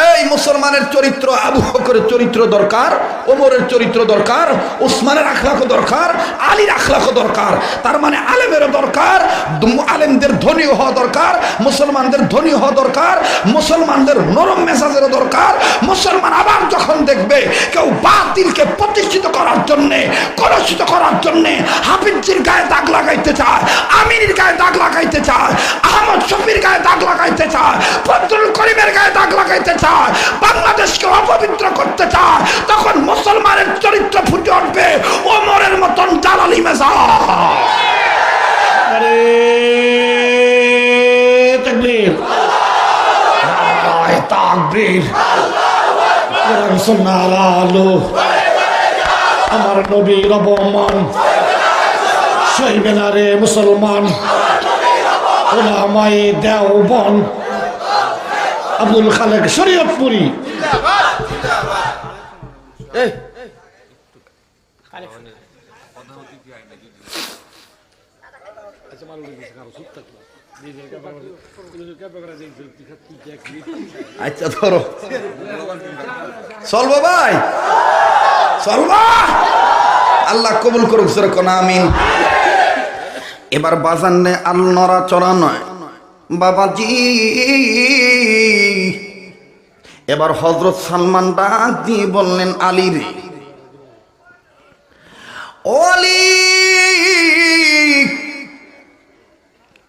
এই মুসলমানের চরিত্র, আবু বকরের চরিত্র দরকার, ওমরের চরিত্র দরকার, উসমানের আখলাকও দরকার, আলীর আখলাকও দরকার। তার মানে আলেমেরও দরকার, আলেমদের ধনী হওয়া দরকার, মুসলমানদের ধনী হওয়া দরকার, মুসলমানদের নরম মেজাজেরও দরকার। মুসলমান আবার যখন দেখবে কেউ বাতিলকে প্রতিষ্ঠিত করার জন্যে, কলুষিত করার জন্যে হাফিজজির গায়ে দাগ লাগাইতে চায়, আমিনের গায়ে দাগ লাগাইতে চায়, আহমদ শফির গায়ে দাগ লাগাইতে চায়, ফজলুল করিমের গায়ে দাগ লাগাইতে চায়, বাংলাদেশকে অপবিত্র করতে চায়, তখন মুসলমানের চরিত্র ফুটে উঠবে ওমরের মতন জালালি মেজাজ। নারে তাকবীর, নারে তাকবীর, কোরআন সুন্নাহর আলো, আমার নবীর অবমান সইবে না রে মুসলমান। ওলামায়ে দেওবন্দ আব্দুল খালেক শরীয়তপুরি। আচ্ছা ধরো, চলবো ভাই, চলবা। আল্লাহ কবুল করুক, সেরকম আমিন। এবার বাজার নে আল নড়া চড়া নয় বাবাজি। এবার হযরত সালমান ডাক দিয়ে বললেন, আলী রে, ও আলী,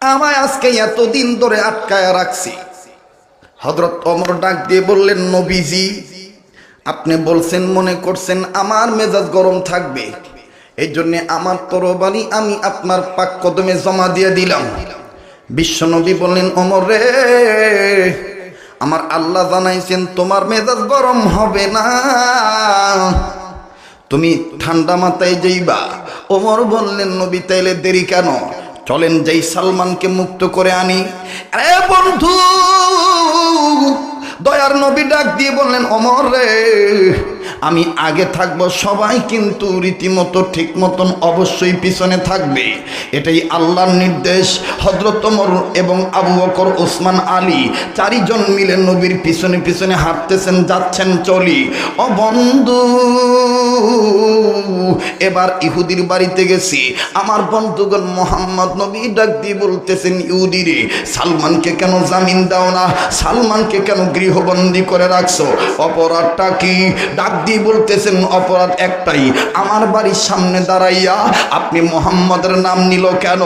আমায় আজকে এতদিন ধরে আটকায় রাখছি। হযরত ওমর ডাক দিয়ে বললেন, নবীজি, আপনি বলছেন, মনে করছেন আমার মেজাজ গরম থাকবে, এই জন্যে আমার তরবারি আমি আপনার পাক কদমে জমা দিয়ে দিলাম। বিশ্বনবী বললেন, ওমর রে, আমার আল্লাহ জানাইছেন তোমার মেজাজ গরম হবে না, তুমি ঠান্ডা মাথায় যাইবা। ওমর বললেন, নবী তাইলে দেরি কেন, চলেন যাই সালমানকে মুক্ত করে আনি। আরে বন্ধু, দয়ার নবী ডাক দিয়ে বললেন, ওমর রে, আমি আগে থাকবো, সবাই কিন্তু রীতিমতো ঠিক মতন অবশ্যই পিছনে থাকবে, এটাই আল্লাহর নির্দেশ। হযরত ওমর এবং আবু বকর, ওসমান, আলী চারিজন মিলে নবীর পিছনে পিছনে হাঁটতেছেন, যাচ্ছেন চলি। ও বন্ধু, এবার ইহুদির বাড়িতে গেছি। আমার বন্ধুগণ, মোহাম্মদ নবী ডাক দিয়ে বলতেছেন, ইহুদি রে, সালমানকে কেন জামিন দাও না, সালমানকে কেন গৃহবন্দী করে রাখছো, অপরাধটা কি? ডাক দিয়ে বলতেছেন, অপরাধ একটাই, আমার বাড়ির সামনে দাঁড়াইয়া আপনি মোহাম্মদের নাম নিল কেন?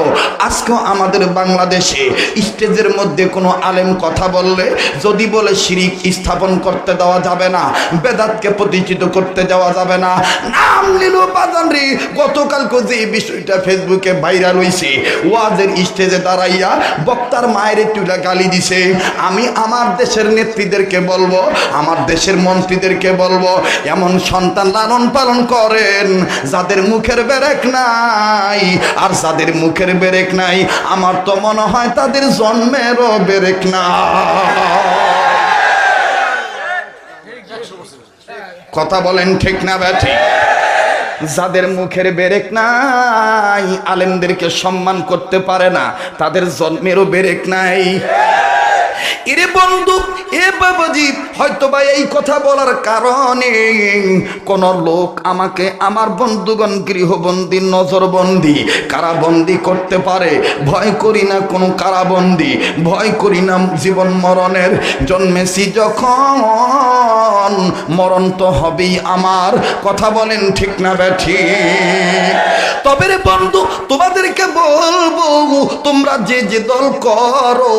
আজকেও আমাদের বাংলাদেশে স্টেজের মধ্যে কোনো আলেম কথা বললে যদি বলে শিরিক স্থাপন করতে দেওয়া যাবে না, বেদাতকে প্রতিষ্ঠিত করতে দেওয়া যাবে না, নাম নিল বাজানরি। গতকালকে যে বিষয়টা ফেসবুকে ভাইরাল হইছে, ওয়াজের স্টেজে দাঁড়াইয়া বক্তার মায়ের তুলে গালি দিছে। আমি আমার দেশের নেত্রীদেরকে বলবো, আমার দেশের মন্ত্রীদেরকে বলবো, এমন সন্তান লালন পালন করেন যাদের মুখের বেরেক নাই। আর যাদের মুখের বেরেক নাই, আমার তো মনে হয় তাদের জন্মেরও বেরেক না। কথা বলেন ঠিক না ব্যাঠি? যাদের মুখের বেরেক নাই, আলেমদেরকে সম্মান করতে পারে না, তাদের জন্মেরও বেরেক নাই। এরে বন্ধু, এ বাবাজি, হয়তো বা এই কথা বলার কারণে কোন লোক আমাকে, আমার বন্ধুগণ, গৃহবন্দী, নজরবন্দি, কারাবন্দি করতে পারে। ভয় করি না কোনো কারাবন্দি, ভয় করি না জীবন মরণের। জন্মেছি যখন, মরণ তো হবেই আমার। কথা বলেন ঠিক না ব্যাঠি? তবে রে বন্ধু, তোমাদেরকে বলবো, তোমরা যে যে দল করো,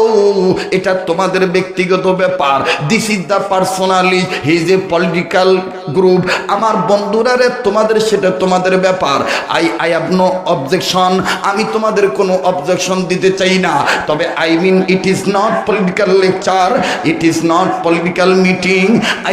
এটা তোমাদের ব্যক্তিগত ব্যাপার। This is the personally, he is a political group. আমার বন্ধুরা রে, তোমাদের সেটা তোমাদের ব্যাপার। আই হ্যাভ নো অবজেকশন, আমি তোমাদের কোনো অবজেকশন দিতে চাই না। তবে I mean, it is not political lecture, it is not political meeting.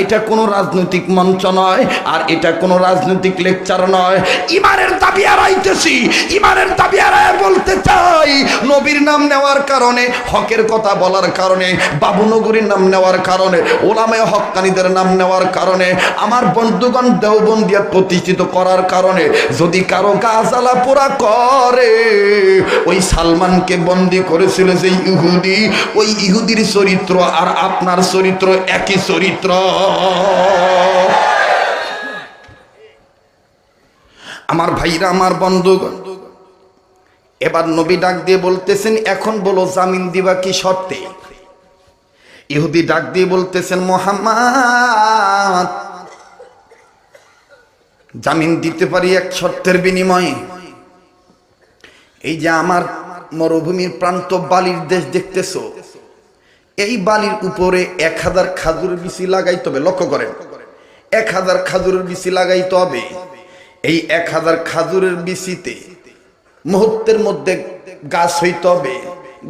এটা কোনো রাজনৈতিক মঞ্চ নয়, আর এটা কোনো রাজনৈতিক লেকচার নয়। ইমানের দাবি আড়াইতেছি, ইমানের দাবি আড়াই বলতে চাই, নবীর নাম নেওয়ার কারণে, হকের কথা বলার কারণে, বাবুনগরীর নাম নেওয়ার কারণে, ওলামায়ে হক্কানীদের নাম নেওয়ার কারণে, আমার বন্ধুগণ দেওবন্দিয়া প্রতিষ্ঠিত করার কারণে যদি কারো গা জ্বালা পোড়া করে, ওই সালমানকে বন্দী করেছিল যে ইহুদি, ওই ইহুদির চরিত্র আর আপনার চরিত্র একই চরিত্র। আমার ভাইরা, আমার বন্ধুগণ, এবার নবী ডাক দিয়ে বলতেছেন, এখন বলো জামিন দিবা কি শর্তে? ইহুদি ডাক দিয়ে বলতেছেন, মুহাম্মদ, জামিন দিতে পারি এক শর্তের বিনিময়ে। এই যে আমার মরুভূমির প্রান্ত, বালির দেশ দেখতেছো, এই বালির উপরে 1000 খাজুরের বিচি লাগাইতে হবে। লক্ষ্য করেন, 1000 খাজুরের বিচি লাগাইতে হবে। এই 1000 খাজুরের বিচিতে মুহূর্তের মধ্যে গাছ হইতে হবে,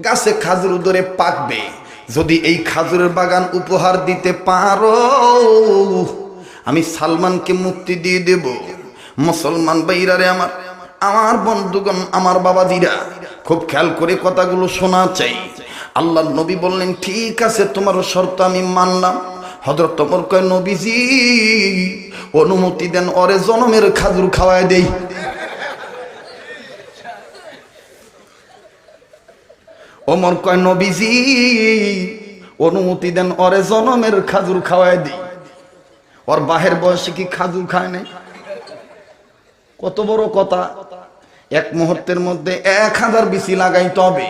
গাছে খাজুর ধরে পাকবে। যদি এই খাজুরের বাগান উপহার দিতে পারো, আমি সালমানকে মুক্তি দিয়ে দেব। মুসলমান ভাইরারে আমার, আমার বন্ধুগণ, আমার বাবাজিরা, খুব খেয়াল করে কথাগুলো শোনা চাই। আল্লাহর নবী বললেন, ঠিক আছে, তোমার শর্ত আমি মানলাম। হযরত ওমর কয়, নবীজি অনুমতি দেন, ওরে জনমের খাজুর খাওয়ায় দেই। ওমর কয়, নবীজি অনুমতি দেন, ওরে জনমের খাজুর খাওয়ায় দিই। ওর বাহের বয়সে কি খাজুর খায় নাই? কত বড় কথা! এক মুহূর্তের মধ্যে 1000 বিচি লাগাইতে হবে।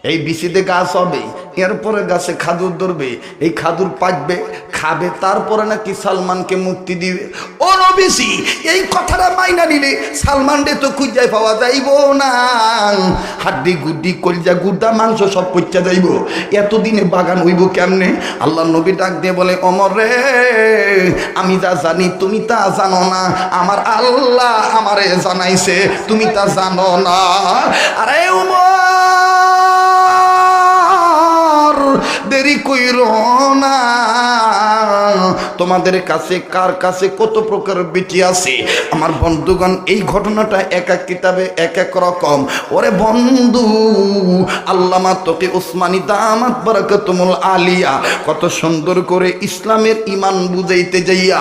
এই বিচিতে গাছ হবে, এরপরে গাছে খাজুর ধরবে, এই খাজুর পাকবে, খাবে, তারপরে নাকি সালমানকে মুক্তি দিবে। ও নবীজি, এই কথাটা মাইনা নিলে সালমান রে তো খুঁজে পাওয়া যাইব না। হাড্ডি গুড্ডি কলিজা গুদ্দা মাংস সব পচা যাইব। এতদিনে বাগান হইব কেমনে? আল্লাহ নবী ডাক দিয়ে বলে, ওমর রে, আমি যা জানি তুমি তা জানো না, আমার আল্লাহ আমারে জানাইছে, তুমি তা জানো না। আরে ওমর, দেরি কইরো না। তোমাদের কাছে কার কাছে কত প্রকার বিটি আছে আমার বন্ধুগণ, এই ঘটনাটা এক এক কিতাবে এক এক রকম। ওরে বন্ধু, আল্লামা তকি উসমানী দামাত বারাকাতুমুল আলিয়া কত সুন্দর করে ইসলামের ইমান বুঝাইতে যাইয়া,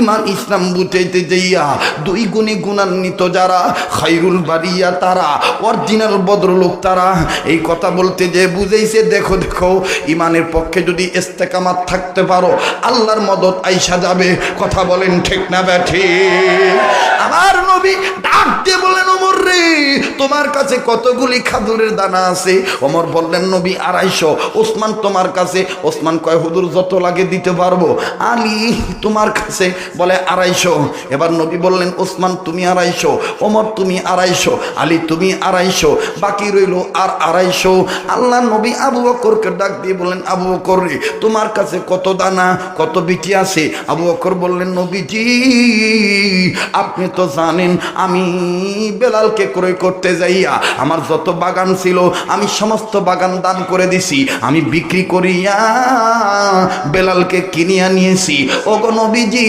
ইমান ইসলাম বুঝাইতে যাইয়া, দুই গুণে গুণান্বিত যারা, খায়রুল বারিয়া তারা, অরিজিনাল ভদ্রলোক তারা, এই কথা বলতে যে বুঝাইছে, দেখো দেখো, ইমানের পক্ষে যদি ইস্তেকামাত থাকতে পারো, আল্লাহর মদদ আইসা যাবে। কথা বলেন ঠিক না ব্যাঠি? আমার নবী ডাক দিয়ে বলেন, ওমর রে, তোমার কাছে কতগুলি খাজুরের দানা আছে? ওমর বললেন, নবী 250। ওসমান তোমার কাছে? ওসমান কয়, হুজুর যত লাগে দিতে পারবো। আলী তোমার কাছে? বলে 250। এবার নবী বললেন, ওসমান তুমি 250, ওমর তুমি 250, আলী তুমি 250, বাকি রইল আর 250। আল্লাহ নবী আবু বকরকে ডাক দিয়ে বললেন, আবু বকর রে, তোমার কাছে কত দানা, কত বিটি আছে? আবু বকর বললেন, নবীজি আপনি তো জানেন আমি বেলালকে ক্রয় করতে যাইয়া আমার যত বাগান ছিল আমি সমস্ত বাগান দান করে দিছি, আমি বিক্রি করিয়া বেলালকে কিনিয়া নিয়েছি। ওগো নবীজি,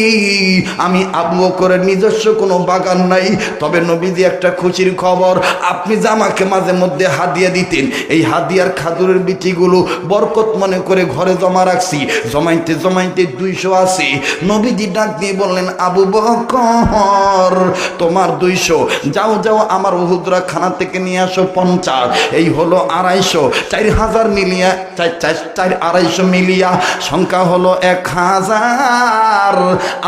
আমি আবু বকরের নিজস্ব কোনো বাগান নাই, তবে নবীজি একটা খুশির খবর, আপনি যে আমাকে মাঝে মধ্যে হাদিয়া দিতেন, এই হাদিয়ার খাজুরের বিচিগুলো বরকত মনে করে ঘরে জমা রাখছি, জমাইতে জমাইতে 200 আছে। নবীজি ডাক দিয়ে বললেন, আবু বকর তোমার 200, যাও যাও আমার উহুদরা খানা থেকে নিয়ে আসো 50, এই হলো 250, 4000 মিলিয়া 250 মিলিয়া সংখ্যা হলো 1000।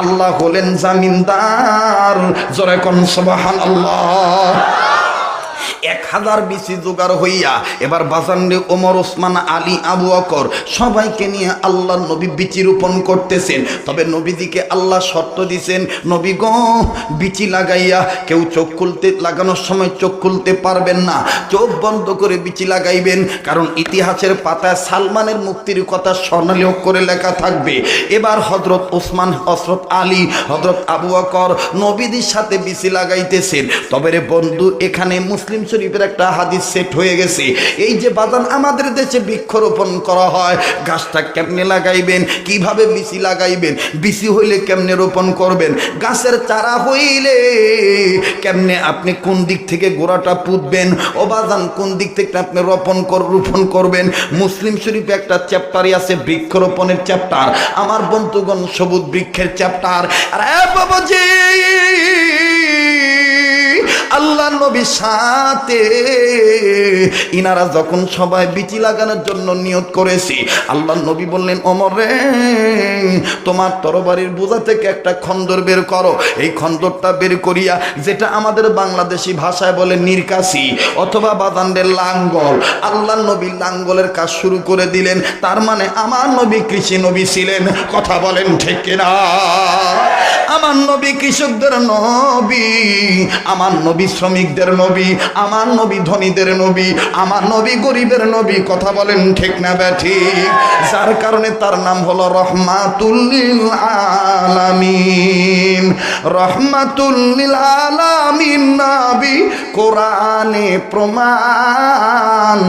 আল্লাহ হলেন জামিনদার, জোরে কোন সুবহানাল্লাহ। 1000 বিচি জোগাড় হইয়া এবার বাজারে ওমর, ওসমান, আলী, আবু বকর সবাইকে নিয়ে আল্লাহর নবী বিচি রোপণ করতেছেন। তবে নবীজিকে আল্লাহ শর্ত দিয়েছেন, নবী গো, বিচি লাগাইয়া কেউ চোখ খুলতে, লাগানোর সময় চোখ খুলতে পারবেন না, চোখ বন্ধ করে বিচি লাগাইবেন, কারণ ইতিহাসের পাতায় সালমানের মুক্তির কথা স্বর্ণালী অক্ষরে লেখা থাকবে। এবার হযরত ওসমান, হযরত আলী, হযরত আবু বকর নবীজির সাথে বিচি লাগাইতেছেন। তবে রে বন্ধু, এখানে মুসলিম শরীফের একটা হাদিস সেট হয়ে গেছে। এই যে বাদান আমাদের দেশে বৃক্ষরোপণ করা হয়, গাছটা কেমনে লাগাইবেন, কিভাবে বিচি লাগাইবেন, বিচি হইলে কেমনে রোপণ করবেন, গাছের চারা হইলে কেমনে আপনি কোন দিক থেকে গোড়াটা পুঁতবেন, ও বাদান কোন দিক থেকে আপনি রোপণ করবেন, মুসলিম শরীফে একটা চ্যাপ্টারই আছে বৃক্ষরোপণের চ্যাপ্টার, আমার বন্ধুগণ সবুজ বৃক্ষের চ্যাপ্টার। আরে বাবাজি, আল্লাহ নবীর সাথে ইনারা যখন সবাই বিচি লাগানোর জন্য নিয়ত করেছি, আল্লাহ নবী বললেন, ওমর রে, তোমার তরবারির বোঝা থেকে একটা খন্দর বের করো। এই খন্দরটা বের করিয়া, যেটা আমাদের বাংলাদেশি ভাষায় বলে নিরকাশি অথবা বাদান্ডের লাঙ্গল, আল্লাহ নবী লাঙ্গলের কাজ শুরু করে দিলেন। তার মানে আমার নবী কৃষি নবী ছিলেন। কথা বলেন ঠিক কিনা? আমার নবী কৃষকদের নবী, আমার নবী শ্রমিকদের নবী, আমার নবী ধনীদের নবী, আমার নবী গরিবের নবী। কথা বলেন ঠিক না ব্যাঠিক? যার কারণে তার নাম হলো রহমাতুল লিল আলামিন। রহমাতুল লিল আলামিন নবী কোরআনে প্রমাণ।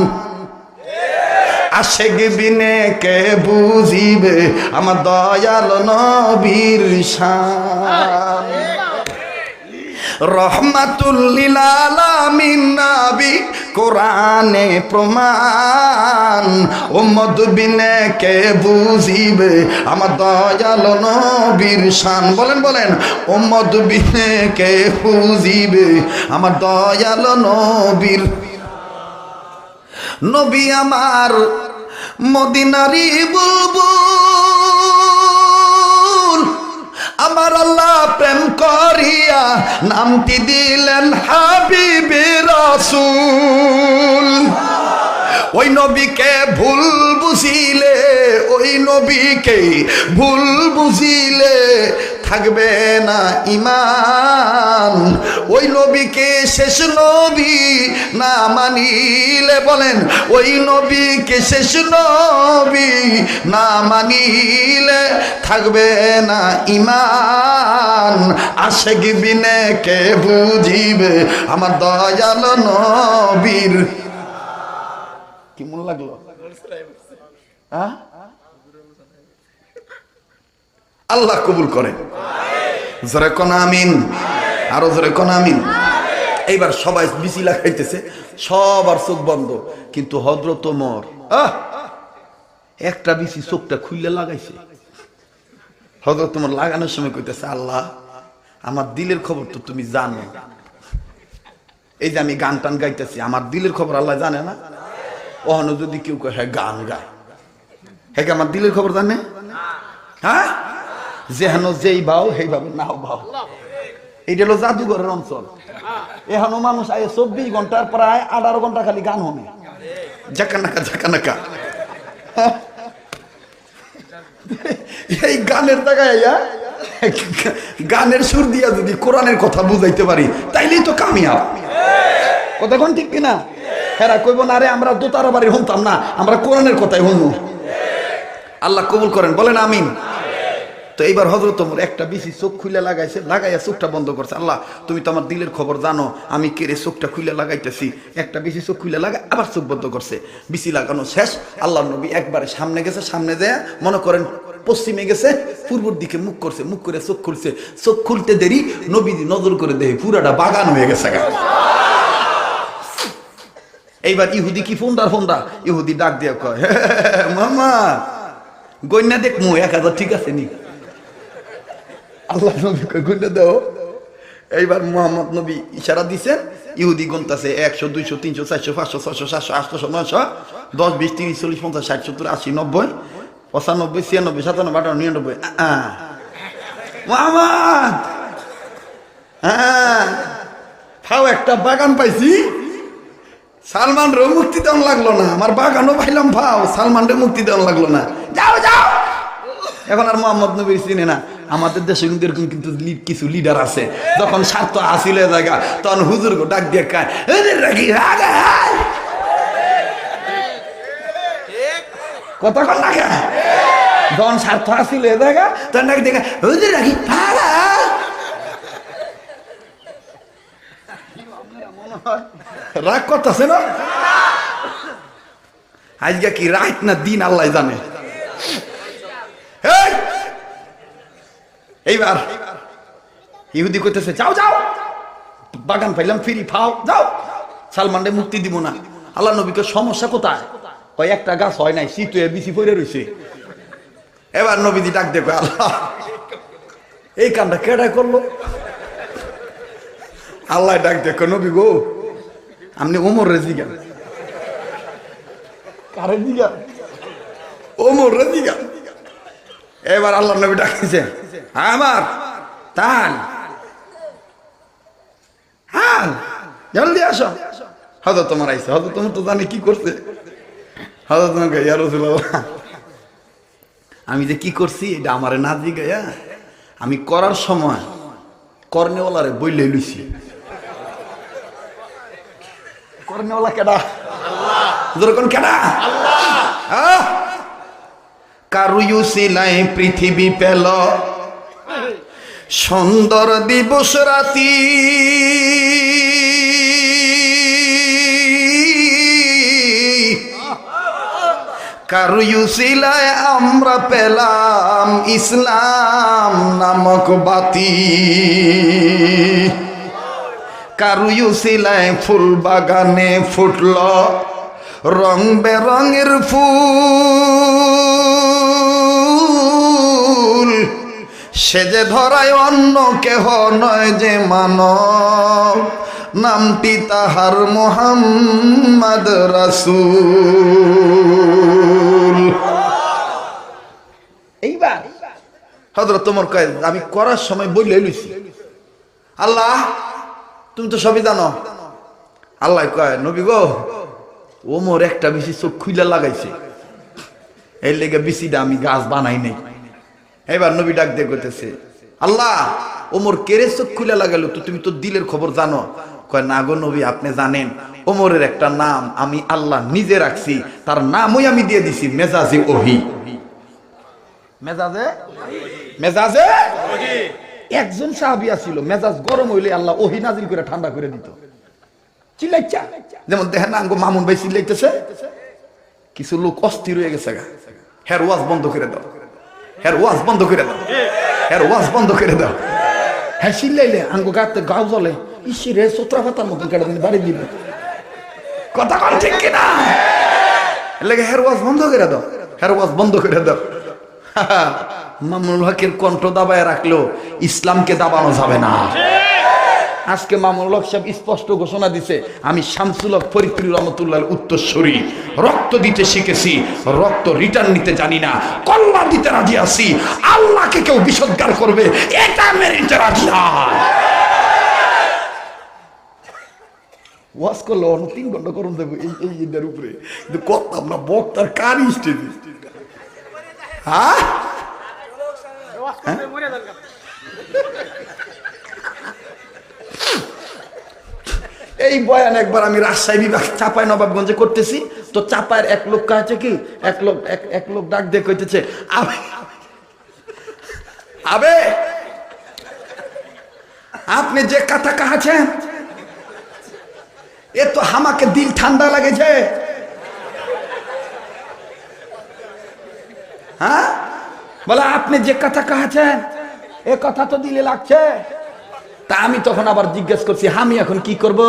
আশেক বিনে কে বুঝিবে আমার দয়াল নবীর শান। রহমাতুল লিল আলামিন নবী কোরআনে প্রমাণ। উম্মত বিনে কে বুঝিবে আমার দয়াল নবীর শান। বলেন বলেন, উম্মত বিনে কে বুঝিবে আমার দয়াল নবীর। নবী আমার মদিনারি বুলবুল, আমার আল্লাহ প্রেম করিয়া নামটি দিলেন হাবিবে রাসূল। ওই নবীকে ভুল বুঝিলে, ওই নবীকে ভুল বুঝিলে থাকবে না ঈমান। ওই নবীকে শেষ নবী না মানিলে, বলেন ওই নবীকে শেষ নবী না মানিলে থাকবে না ঈমান। আশেক বিনে কে বুঝিবে আমার দয়াল নবীর। কি মন লাগলো? আল্লাহ কবুল করে। জোরে কোন আমিন, আরো জোরে কোন আমিন। এইবার সবাই বিসিলা খাইতেছে, সবার চোখ বন্ধ, কিন্তু হযরত ওমর একটা বিসি চোখটা খুললে লাগাইছে। হযরত ওমর লাগানোর সময় কইতেছে, আল্লাহ আমার দিলের খবর তো তুমি জানো। এই যে আমি গান টান গাইতেছি, আমার দিলের খবর আল্লাহ জানে না? ওখানে যদি কেউ কয় হ্যাঁ গান গায়, হ্যাঁ আমার দিলের খবর জানে? হ্যাঁ, যেহেন যেই ভাও সেইভাবে নাও ভাও। এইটা হলো জাদুঘরের অঞ্চল। এখনো মানুষ আয় 24 ঘন্টার প্রায় 18 ঘন্টা খালি গান হনে, ঝাঁকানাকা ঝাঁকানাকা। এই গানের জায়গায় গানের সুর দিয়া যদি কোরআনের কথা বুঝাইতে পারি তাইলেই তো কামিয়াব। কথা কোন ঠিক কিনা? হেরা কইব না রে আমরা দোতারা বাড়ি শুনতাম না, আমরা কোরআনের কথাই শুনবো। আল্লাহ কবুল করেন, বলেন আমিন। তো এইবার হযরত ওমর একটা বিসি চোখ খুলে লাগাইছে, লাগাইয়া চোখটা বন্ধ করছে। আল্লাহ তুমি তো আমার দিলের খবর জানো, আমি কেড়ে চোখটা খুলে লাগাইতেছি। একটা বিসি চোখ খুলে লাগা আবার চোখ বন্ধ করছে। বিসি লাগানো শেষ। আল্লাহ নবী একবারে সামনে গেছে, সামনে যায় মনে করেন পশ্চিমে গেছে, পূর্বর দিকে মুখ করছে, মুখ করে চোখ খুলছে। চোখ খুলতে দেরি নবী নজর করে দেখে পুরাটা বাগান হয়ে গেছে। এইবার ইহুদি কি ফোনদার ফোনদা, ইহুদি ডাক দিয়া কয়, মামা গন্যা দেখ মু 1000 ঠিক আছে নি? আল্লাহ নবী কয় গন্যা দাও। এইবার মুহাম্মদ নবী ইশারা দিছেন, ইহুদি গন্তাছে 100 200 300 400 500 600 700 800 900 10 20 30 40 50 60 70 80 90 95 96 97 98 99। মুহাম্মদ ফাও একটা বাগান পাইছি, সালমান রে মুক্তি দেওয়া লাগলো না, আমার বাগানও পাইলাম ভাও, সালমান রে মুক্তি দেওয়া লাগলো না, যাও যাও। এখন আর মোহাম্মদ নবী চিনে না। আমাদের দেশে কিন্তু এরকম কিন্তু কিছু লিডার আছে, যখন স্বার্থ হাসিল হয়ে জায়গা তখন হুজুর গো ডাক দিয়ে কায় কতক্ষণ লাগে, যখন স্বার্থ হাসিল হয়ে জায়গা তখন ডাক দিয়ে হুজুর রাখি রাগ করতেছে না। আজকে কি রাত না দিন আল্লাহ জানে। এইবার ইহুদি কইতেছে যাও যাও, বাগান পাইলাম ফিরি ফাও, যাও, সালমানরে মুক্তি দিব না। আল্লাহ নবীকে সমস্যা কোথায়? কয় একটা গাছ হয় নাই, শীত হয়ে বিচি পড়ে রয়েছে। এবার নবীজি ডাক দেখো, আল্লাহ এই কামটা কেডা করলো? আল্লাহ ডাক দেখো, নবী গো আপনি ওমর রে জিগান। কারে জিগান? ওমর রে জিগান। এবার আল্লাহ নবী ডাকছে, আমার তান হাল জলদি আসো। হয়তো তোমার আইসে, হয়তো তোমার তো জানি কি করছে। হয়তো তোমাকে ইয়া রাসূলুল্লাহ আমি যে কি করছি এটা আমারে না জিগায়া আমি করার সময় কর্নেওয়ালারে বইলে লুইছি। কর্নেওয়ালা কেডা? আল্লাহ। কেডা? আল্লাহ। কারুয়ু সিলাই পৃথিবী পেল সুন্দর দিবস রাতি, কারুয়ু সিলায় আমরা পেলাম ইসলাম নামক বাতি, কারুয়ু সিলায় ফুল বাগানে ফুটল রং বেরঙের ফুল, সে যে ধরায় অন্য কেহ নয় যে মানব, নামটি তাহার মুহাম্মদ রাসূল। এইবার হযরত ওমর কয় আমি করার সময় বইলে লইছি, আল্লাহ তুমি তো সবই জানো। আল্লাহ কয় নবী গো, ওমর একটা বেশি চোখ খুইলা লাগাইছে, এর লেগে বিসিটা আমি গাছ বানাই নাই। এবার নবী ডাক দিয়ে কইতেছে, আল্লাহ ওমর কেড়ে চোখ খুলে লাগালো, তো তুমি তো দিলের খবর জানো। কয় না গো নবী, আপনি জানেন ওমরের একটা নাম আমি আল্লাহ নিজে রাখছি, তার নামই আমি দিয়ে দিছি মেজাজে ওহী। মেজাজে মেজাজে একজন সাহাবী ছিল, মেজাজ গরম হইলে আল্লাহ ওহী নাজিল করে ঠান্ডা করে দিত। চিল্লাইচা যেমন দেখেন না মামুন ভাই চিল্লাইতেছে, কিছু লোক অস্থির হয়ে গেছে, হের ওয়াজ বন্ধ করে দাও, হের ওয়াজ বন্ধ করে দাও, হের ওয়াজ বন্ধ করে দাও। হ্যাঁ চিল্লাইলে আঙ্গো গাতে গাও জ্বলে, ইসি রে সোত্রা পাতার মতন কেটে দিন বাড়ি দিবে। কথা কন ঠিক কিনা? লেগে হের ওয়াজ বন্ধ করে দাও, হের ওয়াজ বন্ধ করে দাও। মামুনুল হকের কণ্ঠ দাবায় রাখলো, ইসলামকে দাবানো যাবে না। আজকে মামুনুল হক সাহেব স্পষ্ট ঘোষণা দিছে, আমি শামসুল হক ফরিদপুর রহমতুল্লাহর উত্তরসূরি, রক্ত দিতে শিখেছি, রক্ত রিটার্ন নিতে জানি না, কল্লা দিতে রাজি আছি। আল্লাহকে কেউ বিসর্জন করবে এটা মেনে নিতে রাজি না। ওয়াজ করলে অন্য 3 ঘন্টা করুন দেবো এই ঈদের উপরে, কিন্তু করতাম না। বক্তার কার স্টেজ? হ্যাঁ এই বয়ান একবার আমি রাজশাহী বিভাগ চাপাই নবাবগঞ্জে করতেছি, তো চাপায়ের এক লোক কাছে কি এক লোক ডাক দিয়ে কইতেছে, আবে আপনি যে কথা কাহাছেন এ তো আমাকে দিল ঠান্ডা লাগেছে। হ্যাঁ বলে আপনি যে কথা কাহাছেন এ কথা তো দিলে লাগছে। তা আমি তখন আবার জিজ্ঞেস করছি, আমি এখন কি করব?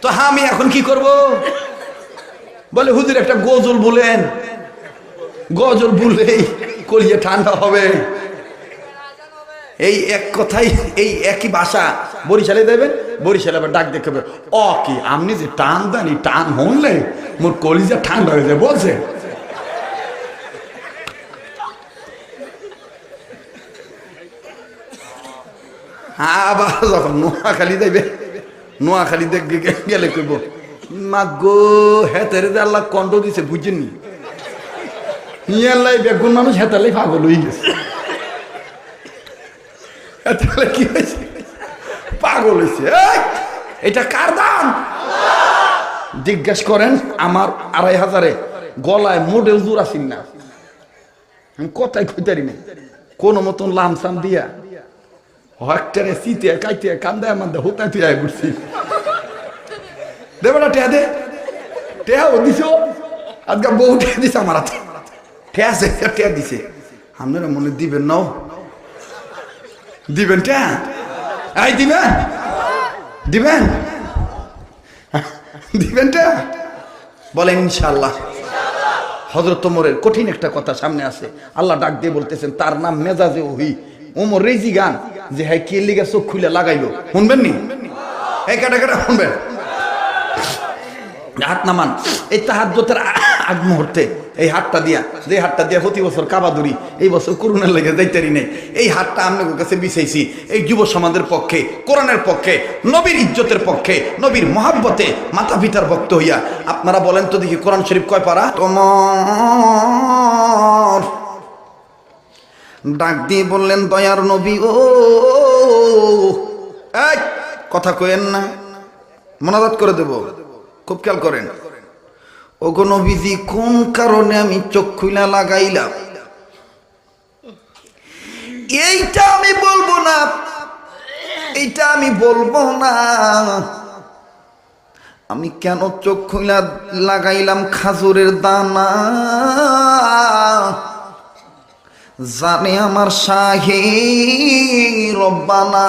তো আমি এখন কি করব? বলে হুজুর একটা গজল বলেন, গজল বললেই কলিজা ঠান্ডা হবে। এই এক কথাই, এই একই ভাষা বরিশালে দেবেন, বরিশালে আবার ডাক দেখবে, ও কি আপনি যে টান দানি টান হনলে মোর কলিজা ঠান্ডা হয়ে যায় বলছে। আবার যখন নোয়াখালী দেবে, নোয়াখালী দেখবে গেলে কইব, মা গো হেতের আল্লাহ কণ্ঠ দিছে বুঝছেননি, ইয়াল্লাই বেগুন মানুষ হেতালাই পাগল হয়ে গেছে। কি হয়েছে? পাগল হয়েছে। এটা কার দান জিজ্ঞাসা করেন। আমার 2500 গলায় মডেল জোর আসিন না, আমি কথাই কইতারি না, কোন মতন লামসাম দিয়া হকটারে শীতে কাইতে কান্দায় মান্দা হোতায় তুই আয় ঘুরছি। দেবে না টেয়া দে, টেয়া ও দিছ আজকে বউ টেয়া দিছে আমার হাতে, টেয়া টেয়া দিছে। আপনারা মনে দিবেন নাও, দিবেন টেয়া, এই দিবেন দিবেন দিবেন টেয়া বলেন ইনশাআল্লাহ। হযরত ওমরের কঠিন একটা কথা সামনে আছে, আল্লাহ ডাক দিয়ে বলতেছেন তার নাম মেজাজে ওহী। ওমর রেজি গান যে হ্যাঁ কে লিগা চোখ খুলে লাগাইলো, শুনবেন নি? এই কাটা কাটা শুনবেন। হাত নামান। এই তাহাজ্জুদের আগ মুহূর্তে এই হাতটা দিয়া, যে হাতটা দিয়া প্রতি বছর কাবা দূরি, এই বছর করোনার লেগে যাইতারি নেই, এই হাতটা আপনাদের কাছে বিছাইছি এই যুব সমাজের পক্ষে, কোরআনের পক্ষে, নবীর ইজ্জতের পক্ষে, নবীর মহাব্বতে, মাতা পিতার ভক্ত হইয়া। আপনারা বলেন তো দেখি কোরআন শরীফ কয় পারা? তোমার ডাক দিয়ে বললেন দয়ার নবী, ও এই কথা কইেন না, মোনাজাত করে দেব, খুব খেয়াল করেন। ও গো নবীজি, কোন কারণে আমি চোখ খুইলা লাগাইলাম এইটা আমি বলবো না, এইটা আমি বলবো না। আমি কেন চোখ খুইলা লাগাইলাম খাজুরের দানা, জানে আমার শাহে রব্বানা।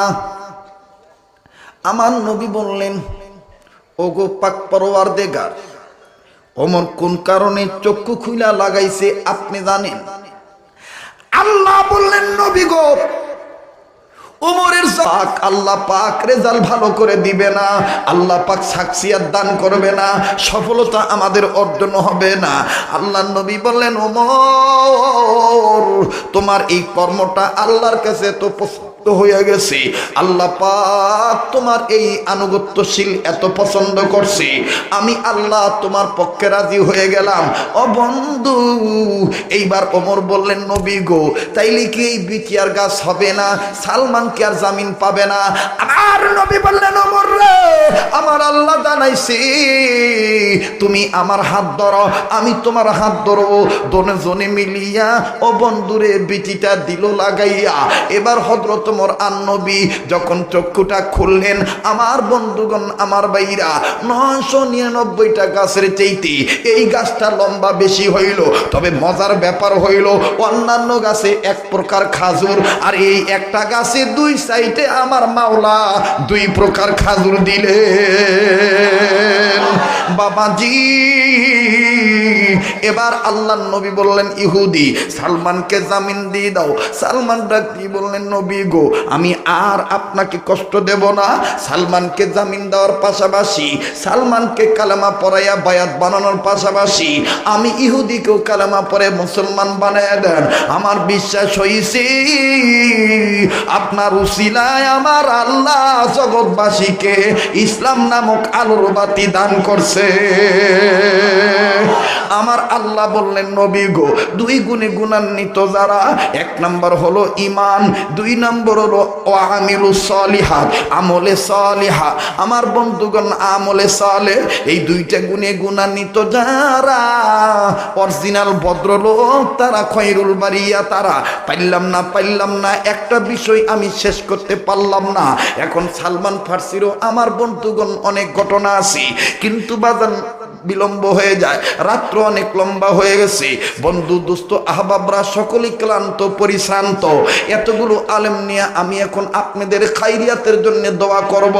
আমার নবী বললেন, ওগো পাক পরওয়ারদিগার, ওমর কোন কারণে চক্ষু খুইলা লাগাইছে আপনি জানেন? আল্লাহ বললেন, নবী গো, ওমরের পাক আল্লাহ পাক রেজাল্ট ভালো করে দিবে না, আল্লাহ পাক সাকসিয়াত দান করবে না, সফলতা আমাদের অর্জন হবে না। আল্লাহ নবী বললেন, ওমর তোমার এই কর্মটা আল্লাহর কাছে তো পছন্দ হয়ে গেছে, আল্লাহ পাক তোমার এই আনুগত্যশীল এত পছন্দ করছে, আমি আল্লাহ তোমার পক্ষে রাজি হয়ে গেলাম। ও বন্ধু, এইবার ওমর বললেন, নবী গো, তাইলে কি এই বিটিয়ার গাছ হবে না? সালমান কি আর জামিন পাবে না? আর নবী বললেন, ওমর রে, আমার আল্লাহ জানাইছে তুমি আমার হাত ধরো, আমি তোমার হাত ধরবো, দুজনে মিলিয়া ও বন্ধুরে বিটিটা দিল লাগাইয়া। এবার হযরত ওমর আর নবী যখন চক্ষুটা খুললেন, আমার বন্ধুগণ, আমার ভাইরা, 999টা গাছের চাইতে এই গাছটা লম্বা বেশি হইল। তবে মজার ব্যাপার হইল, অন্যান্য গাছে এক প্রকার খাজুর, আর এই একটা গাছে দুই সাইডে আমার মাওলা দুই প্রকার খাজুর দিলেন। বাবাজি, এবার আল্লাহর নবী বললেন, ইহুদি সালমানকে জামিন দিয়ে দাও। সালমান ডাকি বললেন, নবী গো, আমি আর আপনাকে কষ্ট দেব না। সালমানকে জামিন দেওয়ার পাশাপাশি, সালমানকে কালেমা পড়াইয়া বায়াত বানানোর পাশাপাশি আমি ইহুদিকেও কালেমা পড়ে মুসলমান বানাইয়া দেন। আমার বিশ্বাস হইছে আপনার উসিলায় আমার আল্লাহ জগৎবাসীকে ইসলাম নামক আলোর বাতি দান করছে। আমার আল্লাহ বললেন, নবী গো, দুই গুণে গুণান্বিত যারা, এক নম্বর হলো ঈমান, দুই নম্বর হলো আমিলুস সালিহাত, আমলে সালিহা। আমার বন্ধুগণ, আমলে সালেহ, এই দুইটা গুণে গুণান্বিত যারা অরিজিনাল ভদ্রলোক, তারা খয়রুল বারিয়া। তারা পাইলাম না একটা বিষয় আমি শেষ করতে পারলাম না। এখন সালমান ফার্সিরও আমার বন্ধুগণ অনেক ঘটনা আছে, কিন্তু বাজান বিলম্ব হয়ে যায়, রাত্র অনেক লম্বা হয়ে গেছে। বন্ধু দোস্ত আহবাবরা সকলেই ক্লান্ত পরিশ্রান্ত। এতগুলো আলেম নিয়ে আমি এখন আপনাদের খাইরিয়াতের জন্য দোয়া করব।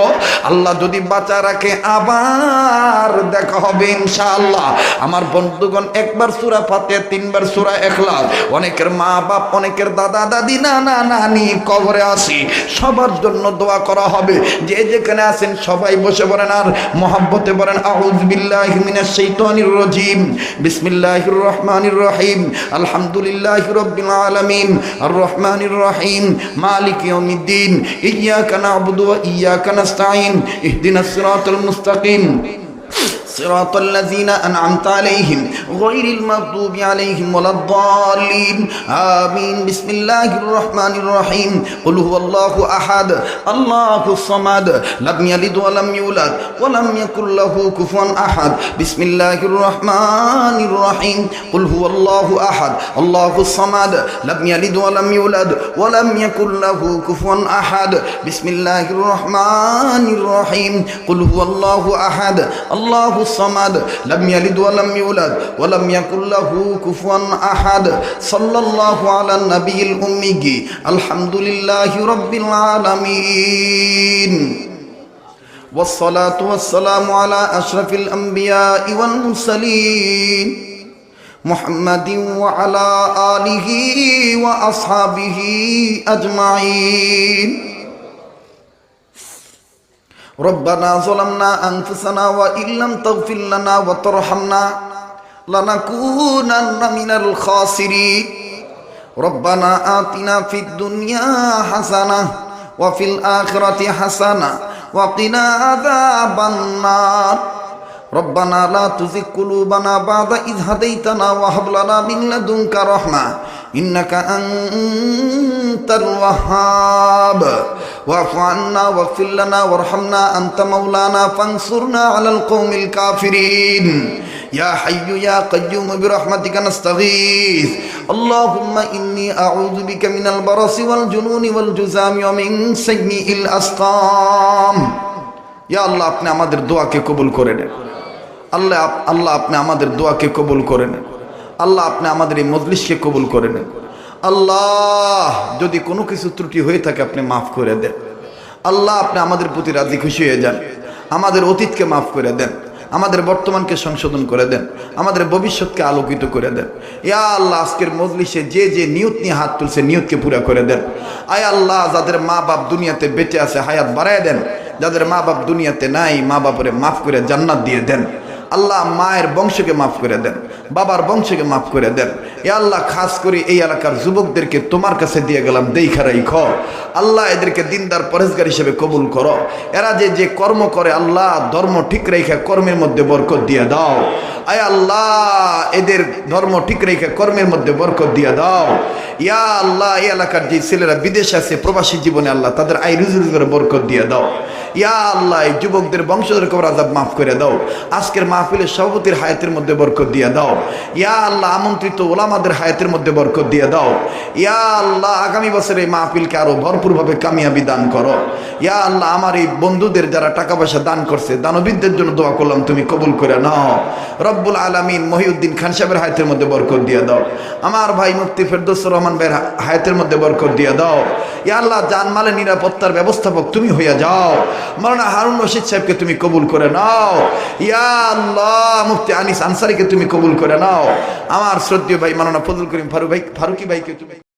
আল্লাহ যদি বাঁচা রাখে আবার দেখা হবে ইনশাআল্লাহ। আমার বন্ধুগণ, একবার সূরা ফাতিহা, 3বার সূরা ইখলাস। অনেকের মা বাপ, অনেকের দাদা দাদি, নানা নানি কবরে আসি, সবার জন্য দোয়া করা হবে। যে যেখানে আছেন সবাই বসে পড়েন আর মহব্বতে বলেন, আউযু বিল্লাহি মিনাশ শাইতানির রাজীম, বিসমিল্লাহির রহমানির রহিম, আলহামদুলিল্লাহি রাব্বিল আলামিন, আর রহমানির রহিম, মালিকি ইয়াউমিদ্দিন, ইয়্যাকা না'বুদু ওয়া ইয়্যাকা নাস্তাঈন, ইহদিনাস সিরাতাল মুস্তাকিম, صراط الذين أنعمت عليهم غير المغضوب عليهم ولا الضالين آمين. بسم الله الرحمن الرحيم. قل هو الله أحد الله الصمد لم يلد ولم يولد ولم يكن له كفوا أحد. بسم الله الرحمن الرحيم. قل هو الله أحد الله الصمد لم يلد ولم يولد ولم يكن له كفوا أحد. بسم الله الرحمن الرحيم. قل هو الله أحد الله الصمد لم يلد ولم يولد ولم يكن له كفوا أحد. صلى الله على النبي الأمي الحمد لله رب العالمين والصلاة والسلام على أشرف الأنبياء والمرسلين محمد وعلى آله وأصحابه أجمعين. রব্বানা যালামনা আনফুসানা ওয়া ইল্লাম তাগফির লানা ওয়া তারহামনা লানাকুনান্না মিনাল খাসিরিন রব্বানা আতিনা ফিদ দুনিয়া হাসানাহ ওয়া ফিল আখিরাতি হাসানাহ ওয়া কিনা আযাবান নার ربنا لا تزغ قلوبنا بعد إذ هديتنا وهب لنا من لدنك رحمة إنك أنت الوهاب واعف عنا واغفر لنا وارحمنا أنت مولانا فانصرنا على القوم الكافرين يا حي يا قيوم برحمتك نستغيث اللهم إني أعوذ بك من البرص والجنون والجذام ومن سيء الأسقام يا الله আপনি আমাদের দোয়াকে কবুল করে নেন আল্লাহ আপনি আমাদের দোয়াকে কবুল করে নেন আল্লাহ আপনি আমাদের এই মজলিসকে কবুল করে নেন আল্লাহ যদি কোনো কিছু ত্রুটি হয়ে থাকে আপনি মাফ করে দেন আল্লাহ আপনি আমাদের প্রতি রাজি খুশি হয়ে যান আমাদের অতীতকে মাফ করে দেন আমাদের বর্তমানকে সংশোধন করে দেন আমাদের ভবিষ্যৎকে আলোকিত করে দেন ইয়া আল্লাহ আজকের মজলিসে যে যে নিয়ত নিয়ে হাত তুলছে নিয়তকে পুরা করে দেন আয় আল্লাহ যাদের মা বাপ দুনিয়াতে বেঁচে আছে হায়াত বাড়ায় দেন যাদের মা বাপ দুনিয়াতে নাই মা বাপরে মাফ করে জান্নাত দিয়ে দেন আল্লাহ মায়ের বংশকে মাফ করে দেন বাবার বংশকে মাফ করে দেন এ আল্লাহ খাস করে এই এলাকার যুবকদেরকে তোমার কাছে দিয়ে গেলাম দেখা রাখো আল্লাহ এদেরকে দিনদার পরেশগার হিসেবে কবুল করো এরা যে যে কর্ম করে আল্লাহ ধর্ম ঠিক রেখে কর্মের মধ্যে বরকত দিয়ে দাও আয় আল্লাহ এদের ধর্ম ঠিক রেখে কর্মের মধ্যে বরকত দিয়ে দাও ইয়া আল্লাহ এই এলাকার যে ছেলেরা বিদেশে আছে প্রবাসী জীবনে আল্লাহ তাদের আয় রুজি করে বরকত দিয়ে দাও ইয়া আল্লাহ এই যুবকদের বংশধর কবর আযাব মাফ করে দাও আজকের মাহফিলের সভাপতির হায়াতের মধ্যে বরকত দিয়ে দাও ইয়া আল্লাহ আমন্ত্রিত ওলামাদের হায়াতের মধ্যে বরকত দিয়ে দাও ইয়া আল্লাহ আগামী বছর এই মাহফিলকে আরো ভরপুরভাবে কামিয়াবি দান করো ইয়া আল্লাহ আমার এই বন্ধুদের যারা টাকা পয়সা দান করছে দানবীরদের জন্য দোয়া করলাম তুমি কবুল করে নাও রব্বুল আলামিন মহিউদ্দিন খান সাহেবের হায়াতের মধ্যে বরকত দিয়ে দাও আমার ভাই মুফতি ফেরদৌস রহমান ভাইয়ের হায়াতের মধ্যে বরকত দিয়ে দাও ইয়া আল্লাহ জানমালের নিরাপত্তার ব্যবস্থাপক তুমি হইয়া যাও মাওলানা হারুন রশিদ সাহেবকে তুমি কবুল করে নাও ইয়া আল্লাহ মুফতি আনিস আনসারীকে তুমি কবুল করে নাও আমার শ্রদ্ধেয় ভাই মাওলানা ফজলুল করিম ফারুকি ভাইকে তুমি